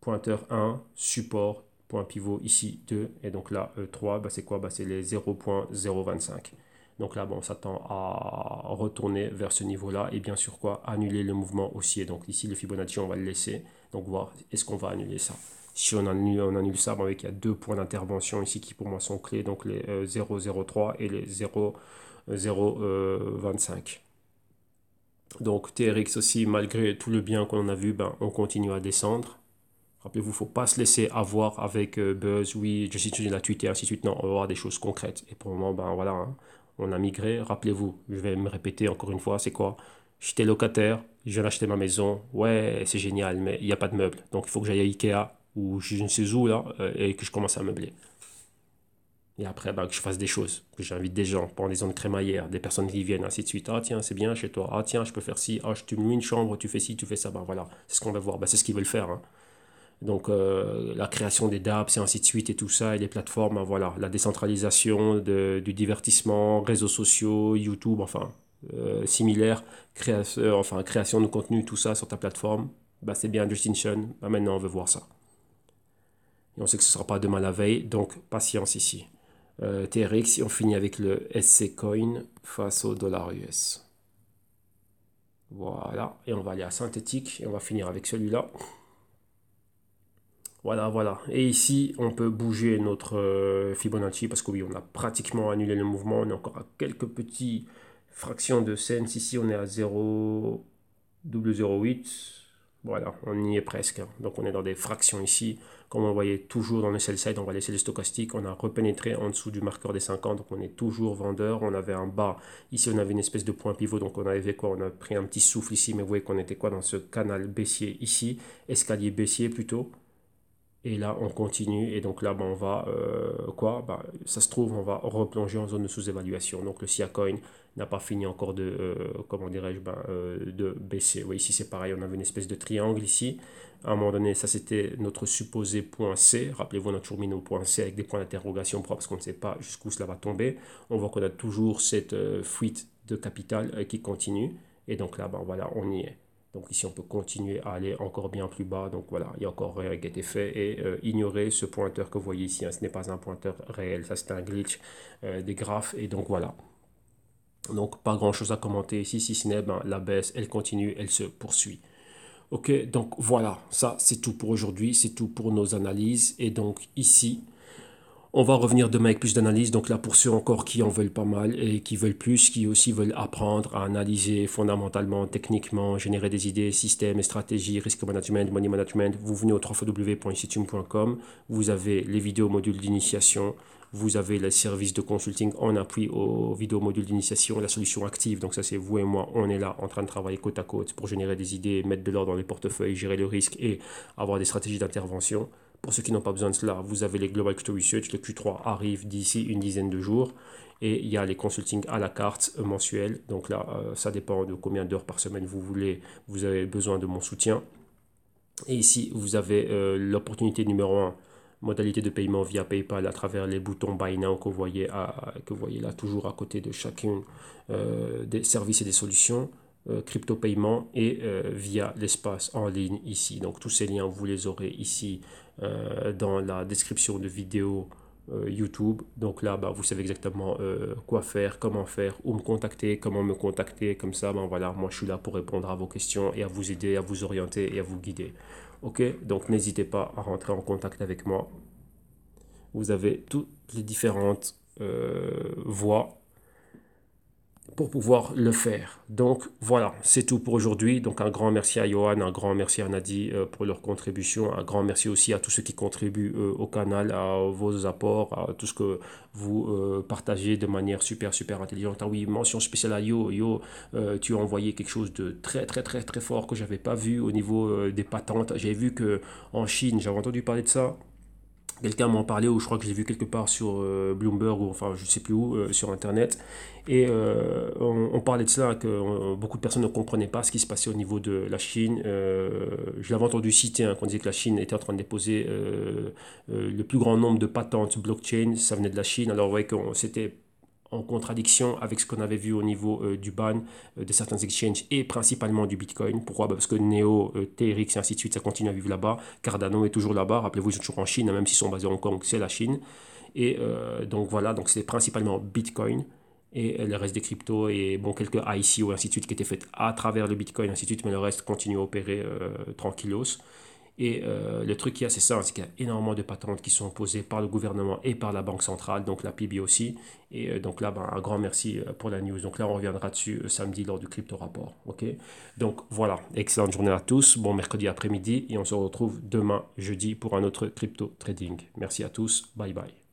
pointeur 1, support, point pivot ici 2. Et donc là, 3, bah, c'est quoi? Bah, c'est les 0.025. Donc là, bon, on s'attend à retourner vers ce niveau-là et bien sûr quoi, annuler le mouvement haussier. Donc ici, le Fibonacci, on va le laisser. Donc voir, est-ce qu'on va annuler ça? Si on annule ça, bon, avec il y a deux points d'intervention ici qui pour moi sont clés, donc les 0,03 et les 0,025. Donc TRX aussi, malgré tout le bien qu'on a vu, ben, on continue à descendre. Rappelez-vous, il ne faut pas se laisser avoir avec Buzz, oui, je suis la tweet et ainsi de suite. Non, on va avoir des choses concrètes. Et pour le moment, ben voilà, hein, on a migré. Rappelez-vous, je vais me répéter encore une fois, c'est quoi? J'étais locataire, je viens d'acheter ma maison. Ouais, c'est génial, mais il n'y a pas de meubles. Donc il faut que j'aille à Ikea ou je ne sais où là et que je commence à meubler. Et après, ben, que je fasse des choses, que j'invite des gens, prendre des zones crémaillères, des personnes qui viennent, ainsi de suite. Ah tiens, c'est bien chez toi. Ah tiens, je peux faire ci. Ah, je te loue une chambre, tu fais ci, tu fais ça. Ben voilà, c'est ce qu'on va voir. Ben, c'est ce qu'ils veulent faire, hein. Donc la création des dApps et ainsi de suite et tout ça, et les plateformes, hein, voilà, la décentralisation du divertissement, réseaux sociaux, YouTube, enfin, similaire, enfin, création de contenu, tout ça sur ta plateforme, bah, c'est bien Justin Sun, bah, maintenant on veut voir ça. Et on sait que ce ne sera pas demain la veille, donc patience ici. TRX, et on finit avec le SC Coin face au dollar US. Voilà, et on va aller à synthétique, et on va finir avec celui-là. Voilà, voilà. Et ici, on peut bouger notre Fibonacci parce que oui, on a pratiquement annulé le mouvement. On est encore à quelques petites fractions de cents. Ici, on est à 0,008. Voilà, on y est presque, hein. Donc, on est dans des fractions ici. Comme on voyait toujours dans le sell side, on va laisser le stochastique. On a repénétré en dessous du marqueur des 50. Donc, on est toujours vendeur. On avait un bas. Ici, on avait une espèce de point pivot. Donc, on avait quoi? On a pris un petit souffle ici. Mais vous voyez qu'on était quoi dans ce canal baissier ici? Escalier baissier plutôt. Et là, on continue. Et donc là, ben, on va, quoi? Ben, ça se trouve, on va replonger en zone de sous-évaluation. Donc le SIA Coin n'a pas fini encore de, comment dirais-je, ben, de baisser. Oui, ici, c'est pareil. On avait une espèce de triangle ici. À un moment donné, ça, c'était notre supposé point C. Rappelez-vous, on a toujours mis nos points C avec des points d'interrogation propres parce qu'on ne sait pas jusqu'où cela va tomber. On voit qu'on a toujours cette fuite de capital qui continue. Et donc là, ben, voilà, on y est. Donc ici, on peut continuer à aller encore bien plus bas. Donc voilà, il y a encore rien qui a été fait. Et ignorer ce pointeur que vous voyez ici, hein, ce n'est pas un pointeur réel. Ça, c'est un glitch des graphes. Et donc voilà. Donc pas grand-chose à commenter ici, si ce n'est ben, la baisse, elle continue, elle se poursuit. Ok, donc voilà, ça c'est tout pour aujourd'hui, c'est tout pour nos analyses. Et donc ici, on va revenir demain avec plus d'analyses. Donc là, pour ceux encore qui en veulent pas mal et qui veulent plus, qui aussi veulent apprendre à analyser fondamentalement, techniquement, générer des idées, systèmes et stratégies, risk management, money management, vous venez au www.institume.com. Vous avez les vidéos modules d'initiation. Vous avez les services de consulting en appui aux vidéos modules d'initiation, la solution active. Donc ça, c'est vous et moi. On est là en train de travailler côte à côte pour générer des idées, mettre de l'ordre dans les portefeuilles, gérer le risque et avoir des stratégies d'intervention. Pour ceux qui n'ont pas besoin de cela, vous avez les Global Crypto Research. Le Q3 arrive d'ici une dizaine de jours. Et il y a les consultings à la carte mensuels. Donc là, ça dépend de combien d'heures par semaine vous avez besoin de mon soutien. Et ici, vous avez l'opportunité numéro 1, modalité de paiement via PayPal à travers les boutons Buy Now que vous voyez là toujours à côté de chacune des services et des solutions. Crypto paiement et via l'espace en ligne ici. Donc tous ces liens, vous les aurez ici dans la description de vidéo YouTube. Donc là, bah, vous savez exactement quoi faire, comment faire, où me contacter, comment me contacter. Comme ça, ben voilà, moi je suis là pour répondre à vos questions et à vous aider, à vous orienter et à vous guider. Ok, donc n'hésitez pas à rentrer en contact avec moi. Vous avez toutes les différentes voies pour pouvoir le faire. Donc voilà, c'est tout pour aujourd'hui. Donc un grand merci à Johan, un grand merci à Nadi pour leur contribution, un grand merci aussi à tous ceux qui contribuent au canal, à vos apports, à tout ce que vous partagez de manière super super intelligente. Ah oui, mention spéciale à Yo, tu as envoyé quelque chose de très très très très fort que j'avais pas vu au niveau des patentes. J'ai vu que en Chine, j'avais entendu parler de ça. Quelqu'un m'en parlait, ou je crois que je l'ai vu quelque part sur Bloomberg, ou enfin je sais plus où, sur Internet. Et on parlait de cela, que beaucoup de personnes ne comprenaient pas ce qui se passait au niveau de la Chine. Je l'avais entendu citer, hein, qu'on disait que la Chine était en train de déposer le plus grand nombre de patentes blockchain, ça venait de la Chine. Alors ouais, c'était en contradiction avec ce qu'on avait vu au niveau du ban de certains exchanges et principalement du Bitcoin. Pourquoi? Parce que Neo, TRX et ainsi de suite, ça continue à vivre là-bas. Cardano est toujours là-bas. Rappelez-vous, ils sont toujours en Chine, hein, même s'ils sont basés à Hong Kong, c'est la Chine. Et donc voilà, donc c'est principalement Bitcoin et le reste des cryptos et bon, quelques ICO et ainsi de suite qui étaient faites à travers le Bitcoin et ainsi de suite, mais le reste continue à opérer tranquillos. Et le truc qu'il y a, c'est ça, c'est qu'il y a énormément de patentes qui sont posées par le gouvernement et par la Banque centrale, donc la PB aussi. Et donc là, ben, un grand merci pour la news. Donc là, on reviendra dessus samedi lors du crypto rapport. Ok. Donc voilà, excellente journée à tous, bon mercredi après-midi, et on se retrouve demain, jeudi, pour un autre crypto trading. Merci à tous, bye bye.